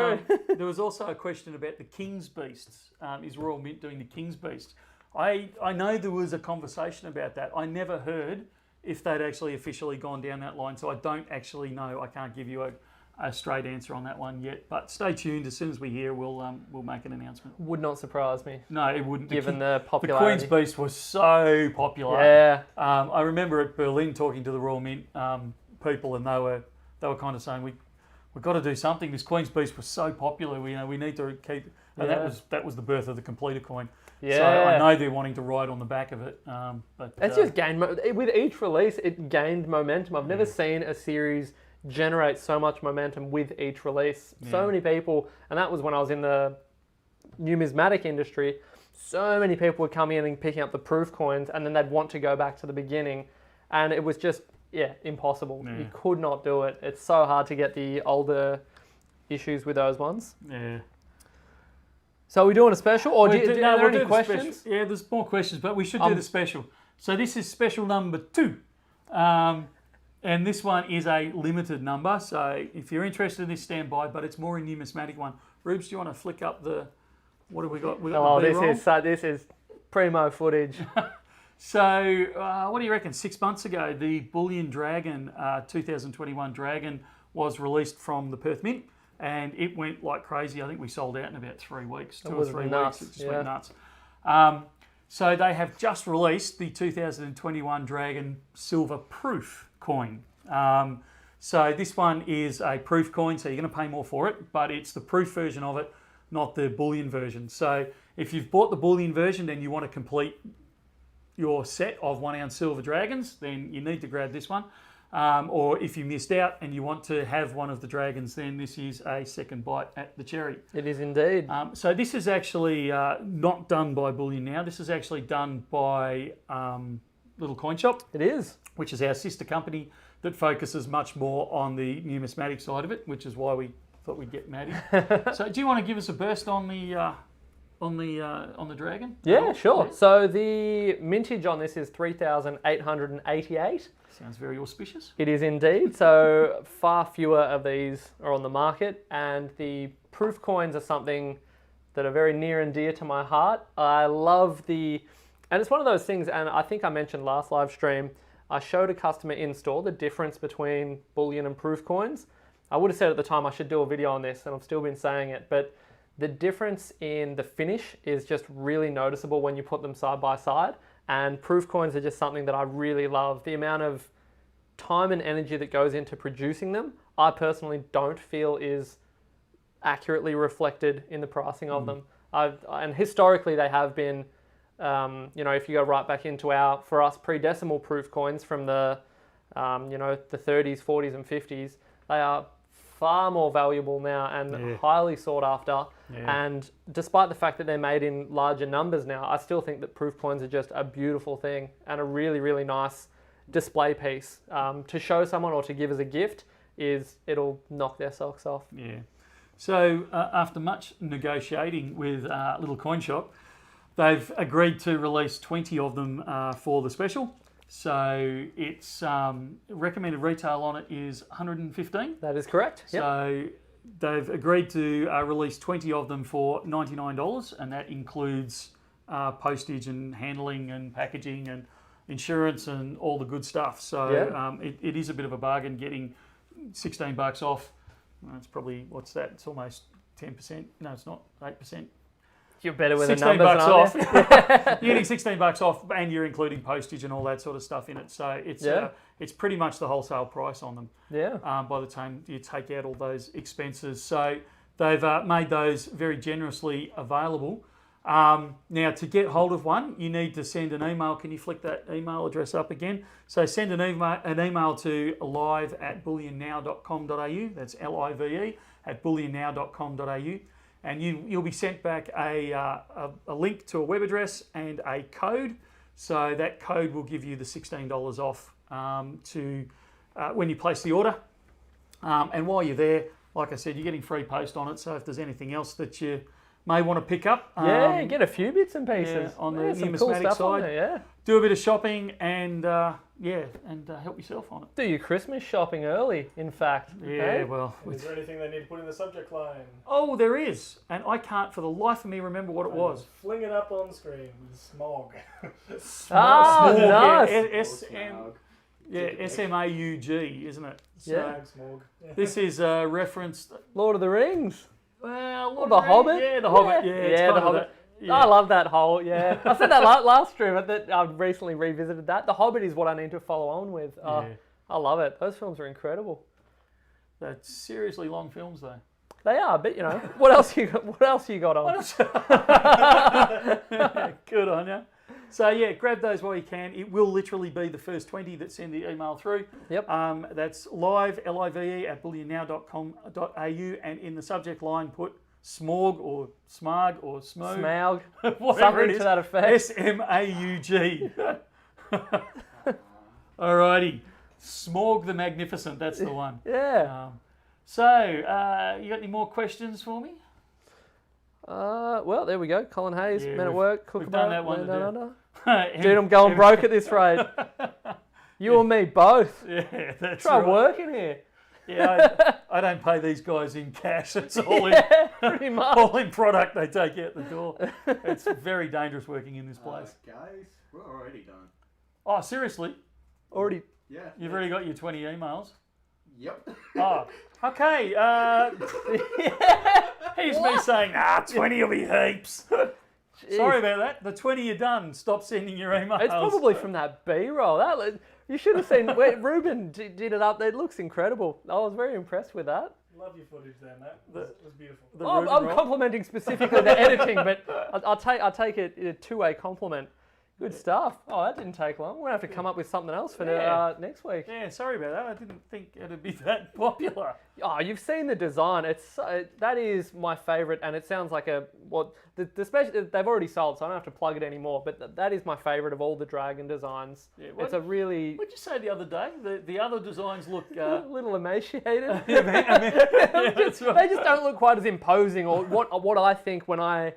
also a question about the King's Beasts. Is Royal Mint doing the King's Beasts? I know there was a conversation about that. I never heard if they'd actually officially gone down that line, so I don't actually know. I can't give you a straight answer on that one yet. But stay tuned. As soon as we hear, we'll make an announcement. Would not surprise me. No, it wouldn't. Given the popularity. The Queen's Beast was so popular. Yeah. I remember at Berlin talking to the Royal Mint people, and they were kind of saying we've got to do something. This Queen's Beast was so popular. We need to keep. And that was the birth of the completer coin. Yeah. So I know they're wanting to ride on the back of it. But it's just gained with each release. It gained momentum. I've never seen a series generate so much momentum with each release. So many people, and that was when I was in the numismatic industry. So many people would come in and picking up the proof coins, and then they'd want to go back to the beginning, and it was just impossible. Yeah. You could not do it. It's so hard to get the older issues with those ones. Yeah. So are we doing a special, or are there we'll any do the questions? special. Yeah, there's more questions, but we should do the special. So this is special number 2. And this one is a limited number. So if you're interested in this, stand by, but it's more a numismatic one. Rubes, do you want to flick up the... What have we got? We got the B-roll. This is primo footage. So, what do you reckon? 6 months ago, the Bullion Dragon, 2021 Dragon, was released from the Perth Mint, and it went like crazy. I think we sold out in about 3 weeks, 2 or 3 weeks. It just went nuts. So they have just released the 2021 Dragon Silver Proof coin. So this one is a proof coin, so you're going to pay more for it, but it's the proof version of it, not the bullion version. So if you've bought the bullion version and you want to complete your set of 1 ounce silver dragons, then you need to grab this one. Or if you missed out and you want to have one of the dragons, then this is a second bite at the cherry. It is indeed. So this is actually not done by Bullion Now. This is actually done by Little Coin Shop. It is. Which is our sister company that focuses much more on the numismatic side of it, which is why we thought we'd get Maddie. So do you want to give us a burst on the dragon? Yeah, sure. Yeah. So the mintage on this is 3,888. Sounds very auspicious. It is indeed. So far fewer of these are on the market, and the proof coins are something that are very near and dear to my heart. I love and it's one of those things, and I think I mentioned last live stream, I showed a customer in store the difference between bullion and proof coins. I would have said at the time I should do a video on this, and I've still been saying it, but the difference in the finish is just really noticeable when you put them side by side, and proof coins are just something that I really love. The amount of time and energy that goes into producing them, I personally don't feel is accurately reflected in the pricing of them. And historically they have been, if you go right back into for us pre-decimal proof coins from the 30s, 40s and 50s, they are far more valuable now and highly sought after. Yeah. And despite the fact that they're made in larger numbers now, I still think that proof coins are just a beautiful thing and a really, really nice display piece. To show someone or to give as a gift it'll knock their socks off. Yeah. So after much negotiating with Little Coin Shop, they've agreed to release 20 of them for the special. So it's recommended retail on it is $115. That is correct. So they've agreed to release 20 of them for $99, and that includes postage and handling and packaging and insurance and all the good stuff. So it is a bit of a bargain getting $16 off. It's probably, what's that? It's almost 10%. No, it's not, 8%. You're better with the $16 numbers off. You're getting $16 off, and you're including postage and all that sort of stuff in it. So it's pretty much the wholesale price on them. Yeah. By the time you take out all those expenses, so they've made those very generously available. Now, to get hold of one, you need to send an email. Can you flick that email address up again? So send an email to live@bullionnow.com.au. That's LIVE @bullionnow.com.au. And you'll be sent back a link to a web address and a code. So that code will give you the $16 off when you place the order. And while you're there, like I said, you're getting free post on it. So if there's anything else that you may want to pick up, get a few bits and pieces on the numismatic cool stuff side. on there, do a bit of shopping and help yourself on it. Do your Christmas shopping early, in fact. Yeah, well. Is there anything they need to put in the subject line? Oh, there is, and I can't for the life of me remember what it was. Fling it up on screen. Smog. Smog. Nice. SMAUG, isn't it? Yeah. Smog. This is a reference. Lord of the Rings. Well, The Hobbit? Yeah, the Hobbit. Yeah, The Hobbit. Yeah. I love that whole, I said that last stream, but I've recently revisited that. The Hobbit is what I need to follow on with. I love it. Those films are incredible. They're seriously long films, though. They are, but what else you got on? Good on you. So grab those while you can. It will literally be the first 20 that send the email through. Yep. That's live, LIVE @bullionnow.com.au, and in the subject line put smog or smug or smog. Smaug. Whatever Something it is. to that effect. SMAUG. Alrighty. Smog the Magnificent, that's the one. Yeah. So, you got any more questions for me? Well, there we go. Colin Hayes, Yeah, Men at we've- Work, we've Kookaburra, done that one Land to Down death. Under. Dude, I'm going broke at this rate. You and me both. Yeah, that's Try right. working here. Yeah, I don't pay these guys in cash. It's all Pretty much. all in product they take out the door. It's very dangerous working in this place. Guys, we're already done. Oh, seriously? Already. Yeah. You've already got your 20 emails? Yep. Oh, okay. Here's me saying, 20 will be heaps. Sorry about that. The 20 you're done. Stop sending your emails. It's probably from that B-roll. You should have seen where Ruben did it up. It looks incredible. I was very impressed with that. Love your footage there, Matt. It was beautiful. The I'm Ruben roll. complimenting specifically the editing, but I'll take it a two-way compliment. Good stuff. Oh, that didn't take long. We're going to have to come up with something else for next week. Yeah, sorry about that. I didn't think it'd be that popular. Oh, you've seen the design. That is my favourite, and it sounds like the special. They've already sold, so I don't have to plug it anymore. But that is my favourite of all the dragon designs. Yeah, it's a really What'd you say the other day? The other designs look... a little emaciated. that's right. They just don't look quite as imposing, or what I think when I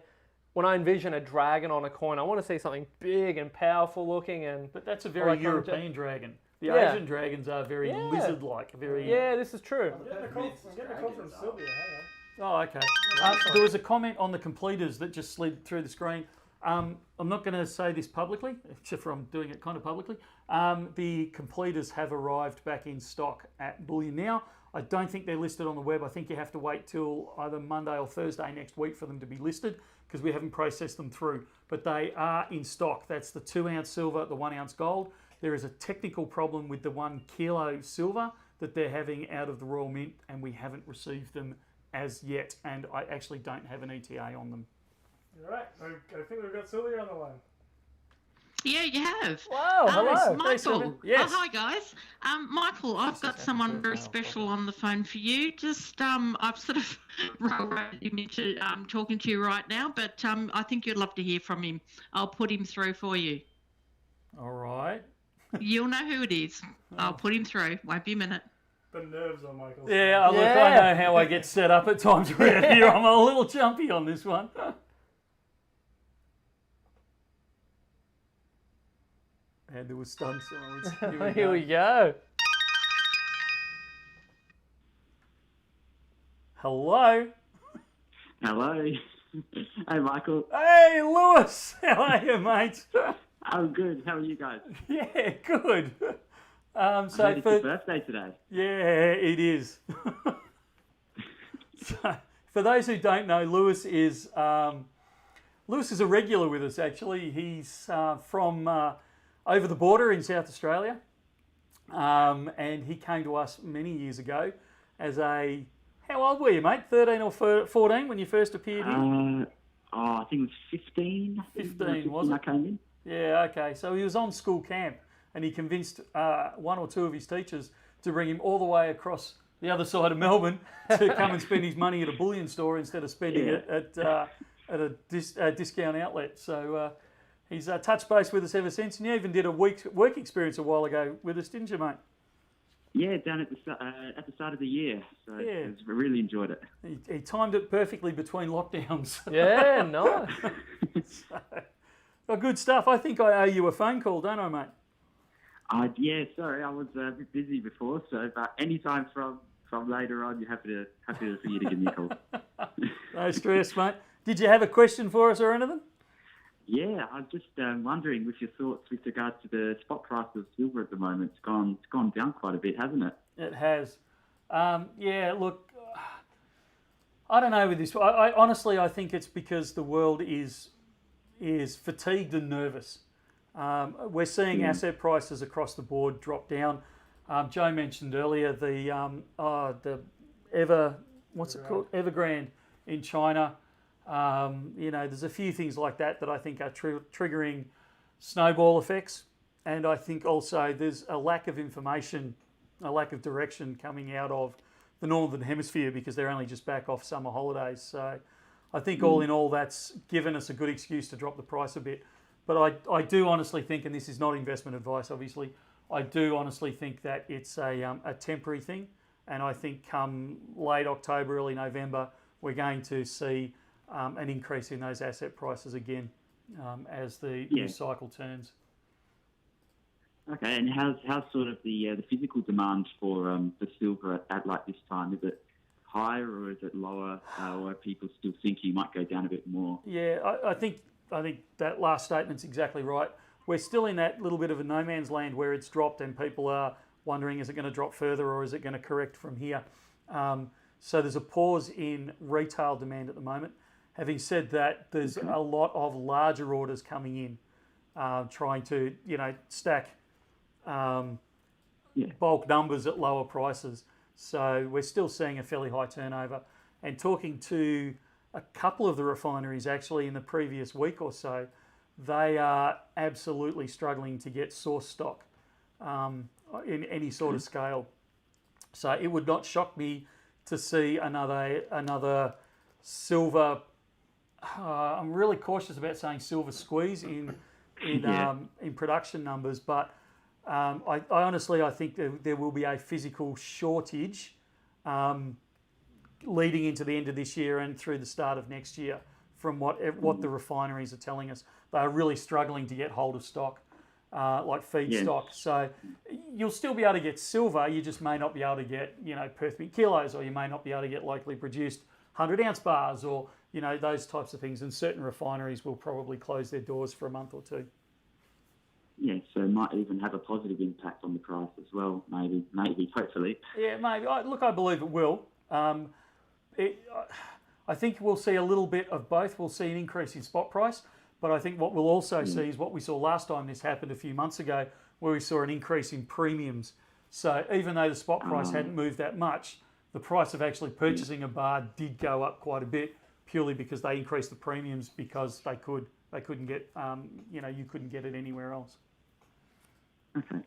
envision a dragon on a coin. I want to see something big and powerful looking, and But that's a very Like, European dragon. The Yeah. Asian dragons are very Yeah. lizard-like. Very. yeah, this is true. I'm getting a call from Sylvia. Hang Oh, okay. There was a comment on the completers that just slid through the screen. I'm not going to say this publicly, except for I'm doing it kind of publicly. The completers have arrived back in stock at Bullion Now. I don't think they're listed on the web. I think you have to wait till either Monday or Thursday next week for them to be listed because we haven't processed them through. But they are in stock. That's the 2 ounce silver, the 1 ounce gold. There is a technical problem with the 1 kilo silver that they're having out of the Royal Mint, and we haven't received them as yet. And I actually don't have an ETA on them. on. All right. I think we've got Sylvia on the line. Yeah, you have. Wow, hello. Michael. Yes. Oh, hi, guys. Michael, I've got someone very special on the phone for you. Just, I've sort of railroaded him into talking to you right now, but I think you'd love to hear from him. I'll put him through for you. All right. You'll know who it is. I'll put him through. Won't be a minute. The nerves on Michael. Yeah, look, Yeah. I know how I get set up at times around here. I'm a little jumpy on this one. And there was stunned silence. Here we go. Hello. Hello. Hey, Michael. Hey, Lewis. How are you, mate? I'm good. How are you guys? Yeah, good. I heard it's your birthday today. Yeah, it is. So, for those who don't know, Lewis is a regular with us. Actually, he's from over the border in South Australia, and he came to us many years ago as a. How old were you, mate? 13 or 14 when you first appeared here? I think it was 15. 15, was it? I came in. Yeah, okay. So he was on school camp, and he convinced one or two of his teachers to bring him all the way across the other side of Melbourne to come and spend his money at a bullion store instead of spending it at a discount outlet. So he's touched base with us ever since, and you even did a week's work experience a while ago with us, didn't you, mate? Yeah, down at the start of the year. So I really enjoyed it. He timed it perfectly between lockdowns. Yeah, nice. Well, good stuff. I think I owe you a phone call, don't I, mate? Yeah, sorry, I was a bit busy before, so but anytime from later on, you're happy for you to give me a call. No stress, mate. Did you have a question for us or anything? Yeah, I'm just wondering with your thoughts with regards to the spot price of silver at the moment. It's gone down quite a bit, hasn't it? It has. Yeah, look, I don't know with this. I honestly, I think it's because the world is fatigued and nervous. We're seeing asset prices across the board drop down. Joe mentioned earlier the Evergrande in China. There's a few things like that I think are triggering snowball effects, and I think also there's a lack of information, a lack of direction coming out of the Northern Hemisphere because they're only just back off summer holidays. So I think all in all that's given us a good excuse to drop the price a bit. But I do honestly think, and this is not investment advice obviously, I do honestly think that it's a temporary thing, and I think come late October, early November, we're going to see an increase in those asset prices again as the news cycle turns. Okay, and how's sort of the physical demand for silver at like this time? Is it higher or is it lower? Or are people still think you might go down a bit more? Yeah, I think that last statement's exactly right. We're still in that little bit of a no man's land where it's dropped and people are wondering, is it going to drop further or is it going to correct from here? So there's a pause in retail demand at the moment. Having said that, there's a lot of larger orders coming in, trying to stack bulk numbers at lower prices. So we're still seeing a fairly high turnover. And talking to a couple of the refineries actually in the previous week or so, they are absolutely struggling to get source stock in any sort of scale. So it would not shock me to see another silver. I'm really cautious about saying silver squeeze in production numbers, but I honestly think there will be a physical shortage leading into the end of this year and through the start of next year. From what the refineries are telling us, they are really struggling to get hold of stock, like feedstock. So you'll still be able to get silver. You just may not be able to get Perth Mint kilos, or you may not be able to get locally produced 100-ounce bars, or those types of things. And certain refineries will probably close their doors for a month or two. Yeah, so it might even have a positive impact on the price as well. Maybe, hopefully. Yeah, maybe. I believe it will. I think we'll see a little bit of both. We'll see an increase in spot price, but I think what we'll also see is what we saw last time this happened a few months ago, where we saw an increase in premiums. So even though the spot price hadn't moved that much, the price of actually purchasing a bar did go up quite a bit, purely because they increased the premiums because they could. They couldn't get, you couldn't get it anywhere else. Okay.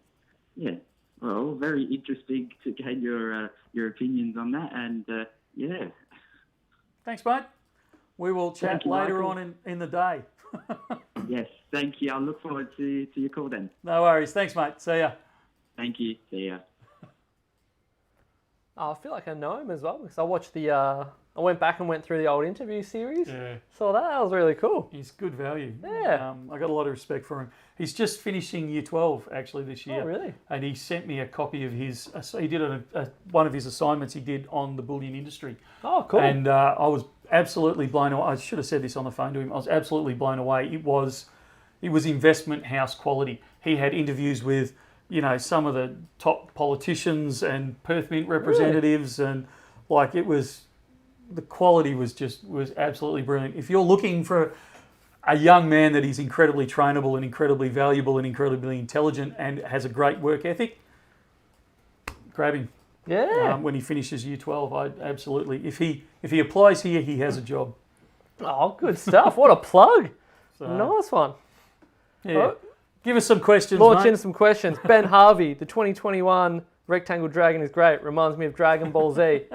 Yeah. Well, very interesting to gain your opinions on that, and yeah. Thanks, mate. We will chat later Michael. on in the day. Yes, thank you. I look forward to your call then. No worries. Thanks, mate. See ya. Thank you. See ya. I feel like I know him as well because I watched I went back and went through the old interview series. Yeah. Saw that. That was really cool. He's good value. Yeah. I got a lot of respect for him. He's just finishing Year 12 actually this year. Oh, really? And he sent me a copy of his. He did one of his assignments he did on the bullion industry. Oh, cool. And I was absolutely blown away. I should have said this on the phone to him. I was absolutely blown away. It was investment house quality. He had interviews with some of the top politicians and Perth Mint representatives, and the quality was absolutely brilliant. If you're looking for a young man that is incredibly trainable and incredibly valuable and incredibly intelligent and has a great work ethic, grab him. Yeah. When he finishes Year 12, I absolutely. If he applies here, he has a job. Oh, good stuff. What a plug. So, Nice one. Yeah. Oh. Give us some questions, Launch mate. in some questions. Ben Harvey, the 2021 Rectangle Dragon is great. Reminds me of Dragon Ball Z.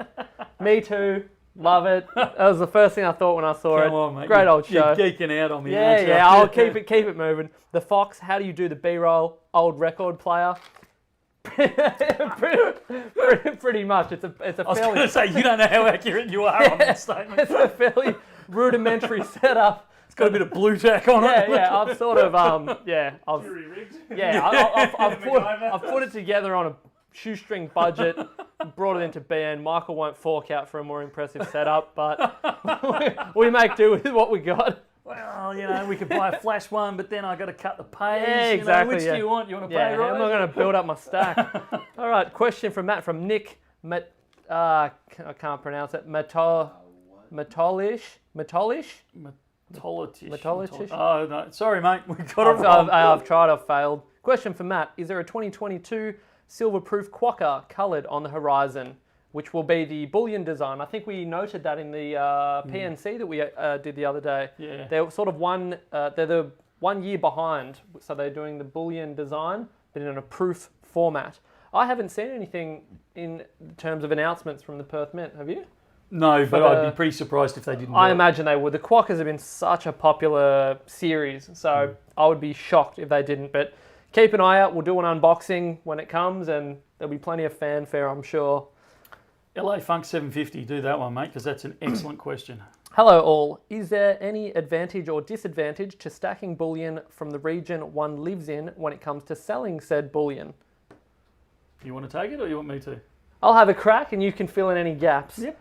Me too. Love it. That was the first thing I thought when I saw it. Come on, mate. Great old show. You're geeking out on me. Yeah, yeah. I'll keep it moving. The Fox, how do you do the B-roll? Old record player. pretty much. It's a I was going fairly to say, you don't know how accurate you are on that statement. it's a fairly rudimentary setup. It's got a bit of blue tack on it. Yeah. I've sort of I've put it together on a shoestring budget. Brought it into BN. Michael won't fork out for a more impressive setup, but we make do with what we got. Well, we could buy a flash one, but then I got to cut the page. Yeah, exactly. Which do you want? You want to Yeah, pay right? I'm not going to build up my stack. All right, question from Matt from Nick. I can't pronounce it. Metolish. Oh, no. Sorry, mate. We got it wrong. I've tried, I've failed. Question for Matt. Is there a 2022 silver-proof quokka coloured on the horizon, which will be the bullion design? I think we noted that in the PNC that we did the other day. Yeah. They're sort of they're the 1 year behind, so they're doing the bullion design, but in a proof format. I haven't seen anything in terms of announcements from the Perth Mint, have you? No, but I'd be pretty surprised if they didn't. I imagine they would. The quokkas have been such a popular series, so I would be shocked if they didn't. But keep an eye out. We'll do an unboxing when it comes, and there'll be plenty of fanfare, I'm sure. LA Funk 750, do that one, mate, because that's an excellent question. Hello all. Is there any advantage or disadvantage to stacking bullion from the region one lives in when it comes to selling said bullion? You want to take it or you want me to? I'll have a crack and you can fill in any gaps. Yep.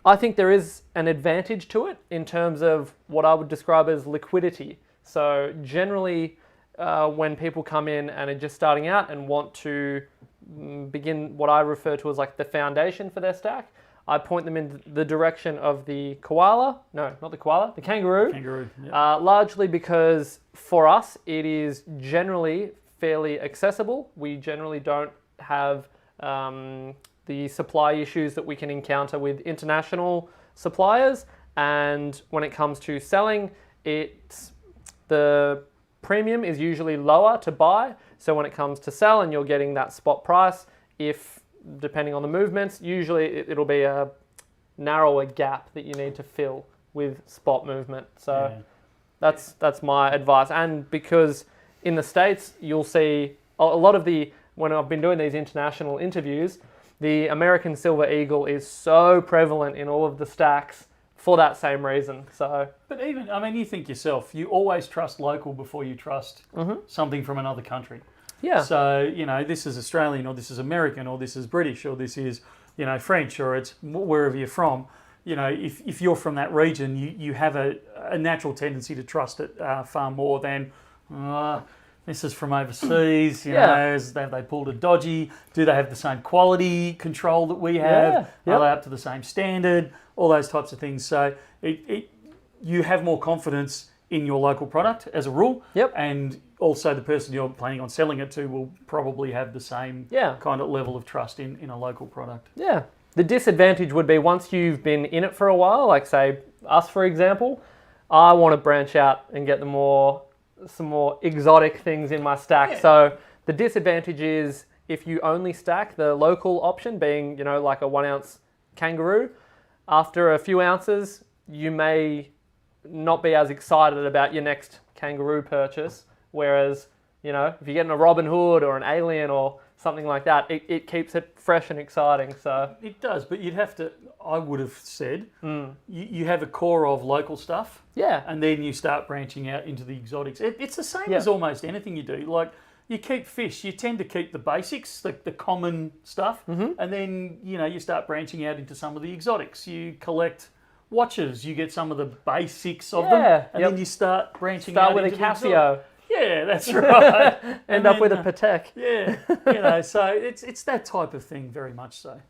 I think there is an advantage to it in terms of what I would describe as liquidity. So generally, when people come in and are just starting out and want to begin what I refer to as like the foundation for their stack, I point them in the direction of the koala. No, not the koala, the kangaroo. Kangaroo. Yep. Largely because for us, it is generally fairly accessible. We generally don't have the supply issues that we can encounter with international suppliers. And when it comes to selling, the premium is usually lower to buy. So when it comes to sell and you're getting that spot price, depending on the movements, usually it'll be a narrower gap that you need to fill with spot movement. So that's my advice. And because in the States, you'll see a lot of when I've been doing these international interviews, the American Silver Eagle is so prevalent in all of the stacks for that same reason. So, but even, I mean, you think yourself, you always trust local before you trust something from another country. Yeah. So, this is Australian or this is American or this is British or this is, French or it's wherever you're from. If you're from that region, you have a natural tendency to trust it far more than, this is from overseas, have they pulled a dodgy? Do they have the same quality control that we have? Yeah. Are they up to the same standard? All those types of things. So you have more confidence in your local product as a rule. Yep. And also the person you're planning on selling it to will probably have the same kind of level of trust in a local product. Yeah. The disadvantage would be once you've been in it for a while, like say us for example, I want to branch out and get some more exotic things in my stack. Yeah. So the disadvantage is if you only stack the local option being, like a 1 ounce kangaroo, after a few ounces, you may not be as excited about your next kangaroo purchase. Whereas, if you're getting a Robin Hood or an Alien or something like that, it keeps it fresh and exciting. So it does, but you'd have to, I would have said, you have a core of local stuff. Yeah. And then you start branching out into the exotics. It's the same as almost anything you do. Like, you keep fish, you tend to keep the basics, the common stuff, and then, you start branching out into some of the exotics. You collect watches, you get some of the basics of them, and then you start branching out with into a Casio. Yeah, that's right. End up with a Patek. Yeah, so it's that type of thing, very much so.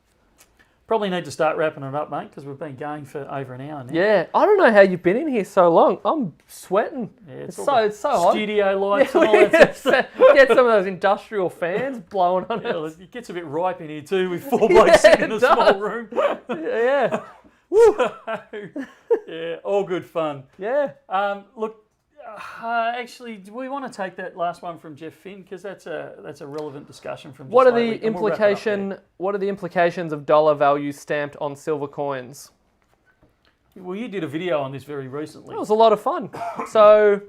Probably need to start wrapping it up, mate, because we've been going for over an hour now. Yeah, I don't know how you've been in here so long. I'm sweating. Yeah, it's so hot. Studio lights and all that stuff. Get some of those industrial fans blowing on it. It gets a bit ripe in here too with 4 blokes sitting in a small room. Yeah. Yeah, all good fun. Yeah. Look, actually, do we want to take that last one from Jeff Finn because that's a relevant discussion from. What are the implications of dollar value stamped on silver coins? Well, you did a video on this very recently. It was a lot of fun. So,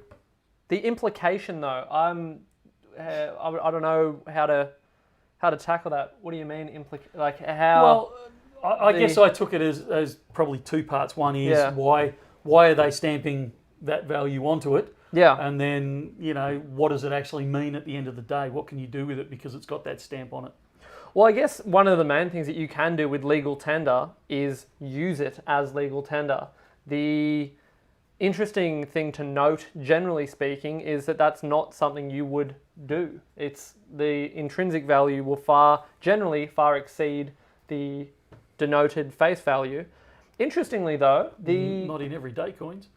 the implication though, I don't know how to tackle that. What do you mean like how? Well, I guess I took it as probably 2 parts. One is why are they stamping that value onto it? Yeah. And then, what does it actually mean at the end of the day? What can you do with it because it's got that stamp on it? Well, I guess one of the main things that you can do with legal tender is use it as legal tender. The interesting thing to note, generally speaking, is that that's not something you would do. It's the intrinsic value will generally far exceed the denoted face value. Interestingly though, not in everyday coins.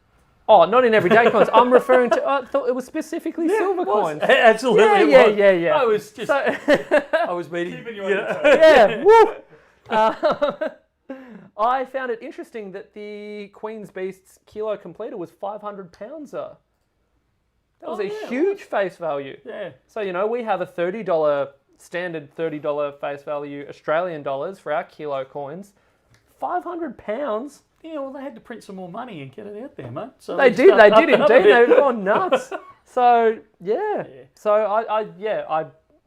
Oh, not in everyday coins. I'm referring to. I thought it was specifically silver coins. Absolutely. Yeah. I was just. I was meeting. Keeping you on your toes. Yeah. Woo. I found it interesting that the Queen's Beast's kilo completer was 500 pounds. That was a huge face value. Yeah. So we have a $30 standard $30 face value Australian dollars for our kilo coins. 500 pounds. Yeah, well, they had to print some more money and get it out there, mate. So they did indeed. They've gone nuts. So, yeah. So,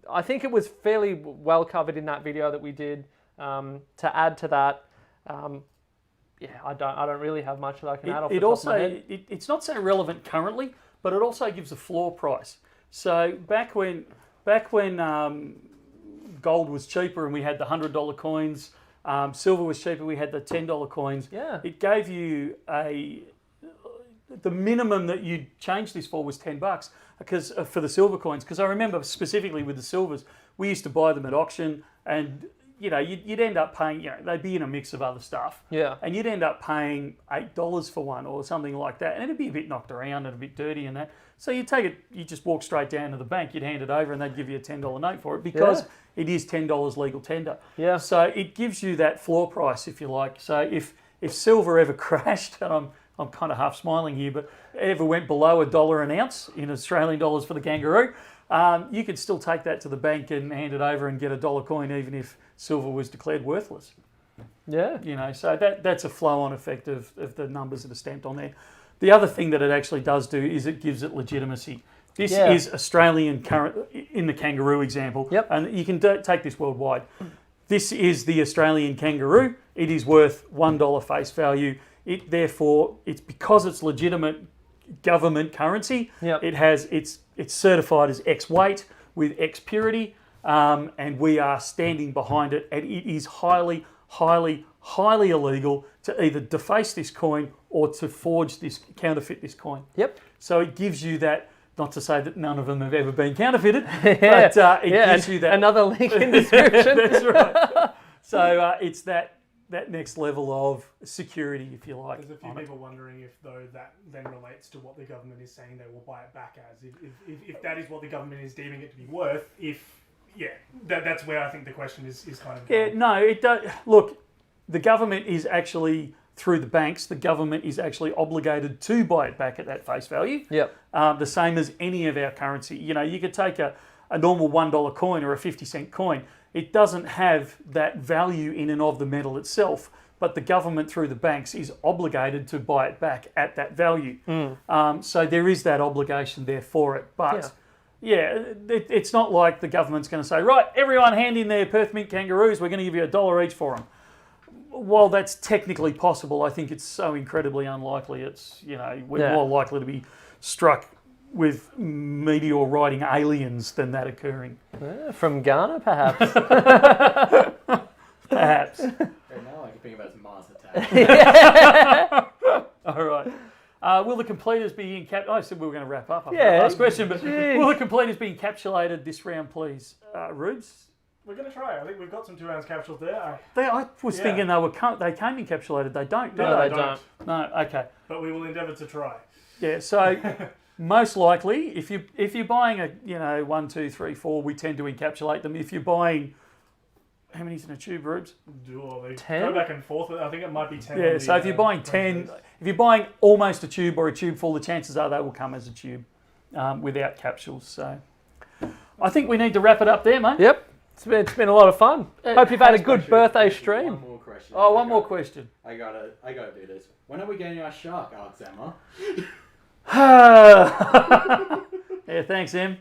I think it was fairly well covered in that video that we did. To add to that, I don't really have much that I can add off the It top also of my head. it's not so relevant currently, but it also gives a floor price. So back when gold was cheaper and we had the $100 coins, silver was cheaper, we had the $10 coins. Yeah. It gave you the minimum that you'd change this for was $10 because for the silver coins. Because I remember specifically with the silvers, we used to buy them at auction, and you'd end up paying. They'd be in a mix of other stuff. Yeah. And you'd end up paying $8 for one or something like that, and it'd be a bit knocked around and a bit dirty and that. So you take it, you just walk straight down to the bank, you'd hand it over, and they'd give you a $10 note for it because it is $10 legal tender. Yeah. So it gives you that floor price, if you like. So if silver ever crashed, and I'm kind of half smiling here, but ever went below $1 an ounce in Australian dollars for the kangaroo, you could still take that to the bank and hand it over and get a dollar coin, even if silver was declared worthless. Yeah. So that's a flow-on effect of the numbers that are stamped on there. The other thing that it actually does do is it gives it legitimacy. This is Australian current in the kangaroo example, and you can take this worldwide. This is the Australian kangaroo. It is worth $1 face value. Therefore, it's because it's legitimate government currency. It's certified as X weight with X purity, and we are standing behind it. And it is highly, highly, highly illegal to either deface this coin or to counterfeit this coin. So it gives you that. Not to say that none of them have ever been counterfeited, but it gives you that. Another link in description. That's right. So it's that next level of security, if you like. There's a few people wondering if, though, that then relates to what the government is saying they will buy it back as. If that is what the government is deeming it to be worth, that's where I think the question is kind of going. No, it does. Look, the government is actually, through the banks, the government is actually obligated to buy it back at that face value. The same as any of our currency. You could take a normal $1 coin or a 50-cent coin. It doesn't have that value in and of the metal itself, but the government, through the banks, is obligated to buy it back at that value. So there is that obligation there for it. But it's not like the government's going to say, right, everyone hand in their Perth Mint kangaroos, we're going to give you $1 each for them. While that's technically possible, I think it's so incredibly unlikely. It's, we're more likely to be struck with meteor-riding aliens than that occurring. From Ghana, perhaps. Perhaps. Now I can think about some Mars attack. All right. Will the completers be I said we were going to wrap up. Last question, but will the completers be encapsulated this round, please? Rubes? We're going to try. I think we've got some 2 ounce capsules there. I was thinking they came encapsulated. They don't, do No, they? they don't. No, okay. But we will endeavour to try. Yeah, so most likely, if you're buying a 1, 2, 3, 4, we tend to encapsulate them. If you're buying, how many's in a tube, Rubes? 10? Go back and forth. I think it might be 10. Yeah, so if you're buying 10, if you're buying almost a tube or a tube full, the chances are they will come as a tube without capsules. So I think we need to wrap it up there, mate. Yep. It's been a lot of fun. Hope you've had a good birthday stream. One more question. One more question. I gotta do this. When are we getting our shark, Alex Emma? Yeah, thanks, Em.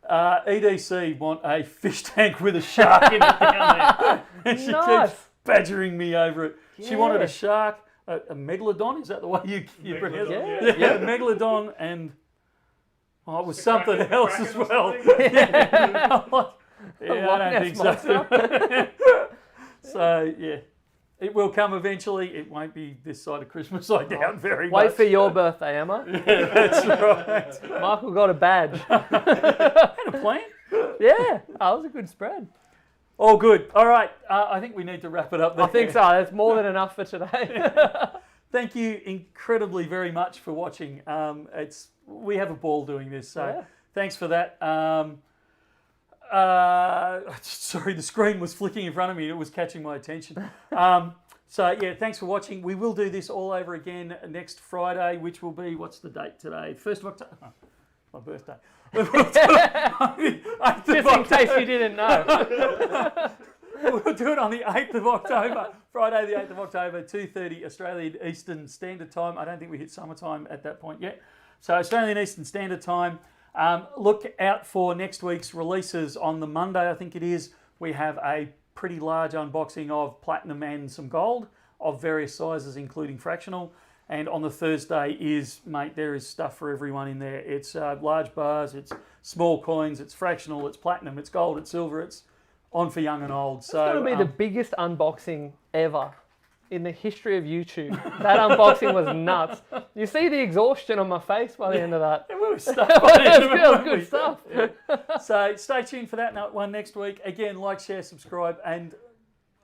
EDC want a fish tank with a shark in it down there. And she keeps badgering me over it. She wanted a shark, a megalodon, is that the way you pronounce it? Yeah, a megalodon, and it was something else as well. I don't think so. So, it will come eventually. It won't be this side of Christmas, I doubt very much. Wait for your birthday, Emma. Yeah, that's right. Michael got a badge. Had a plan? Yeah, that was a good spread. All good. All right, I think we need to wrap it up there. I think so. That's more than enough for today. Thank you incredibly very much for watching. We have a ball doing this, so thanks for that. Sorry, the screen was flicking in front of me and it was catching my attention. Thanks for watching. We will do this all over again next Friday, which will be, what's the date today? 1st of October. Oh, my birthday. Just in case you didn't know. We'll do it on the 8th of October, Friday the 8th of October, 2:30 Australian Eastern Standard Time. I don't think we hit summertime at that point yet. So Australian Eastern Standard Time. Look out for next week's releases on the Monday, I think it is. We have a pretty large unboxing of platinum and some gold. of various sizes, including fractional. And on the Thursday mate, there is stuff for everyone in there. It's large bars, it's small coins, it's fractional, it's platinum, it's gold, it's silver, it's on for young and old. It's going to be the biggest unboxing ever in the history of YouTube. That unboxing was nuts. You see the exhaustion on my face by the end of that. we were stuck by the end of it, It feels weren't good we? stuff. Yeah. So stay tuned for that one next week. Again, like, share, subscribe, and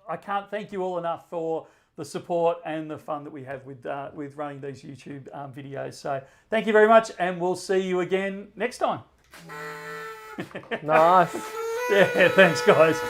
I can't thank you all enough for the support and the fun that we have with running these YouTube videos. So thank you very much, and we'll see you again next time. Nice. Yeah, thanks guys.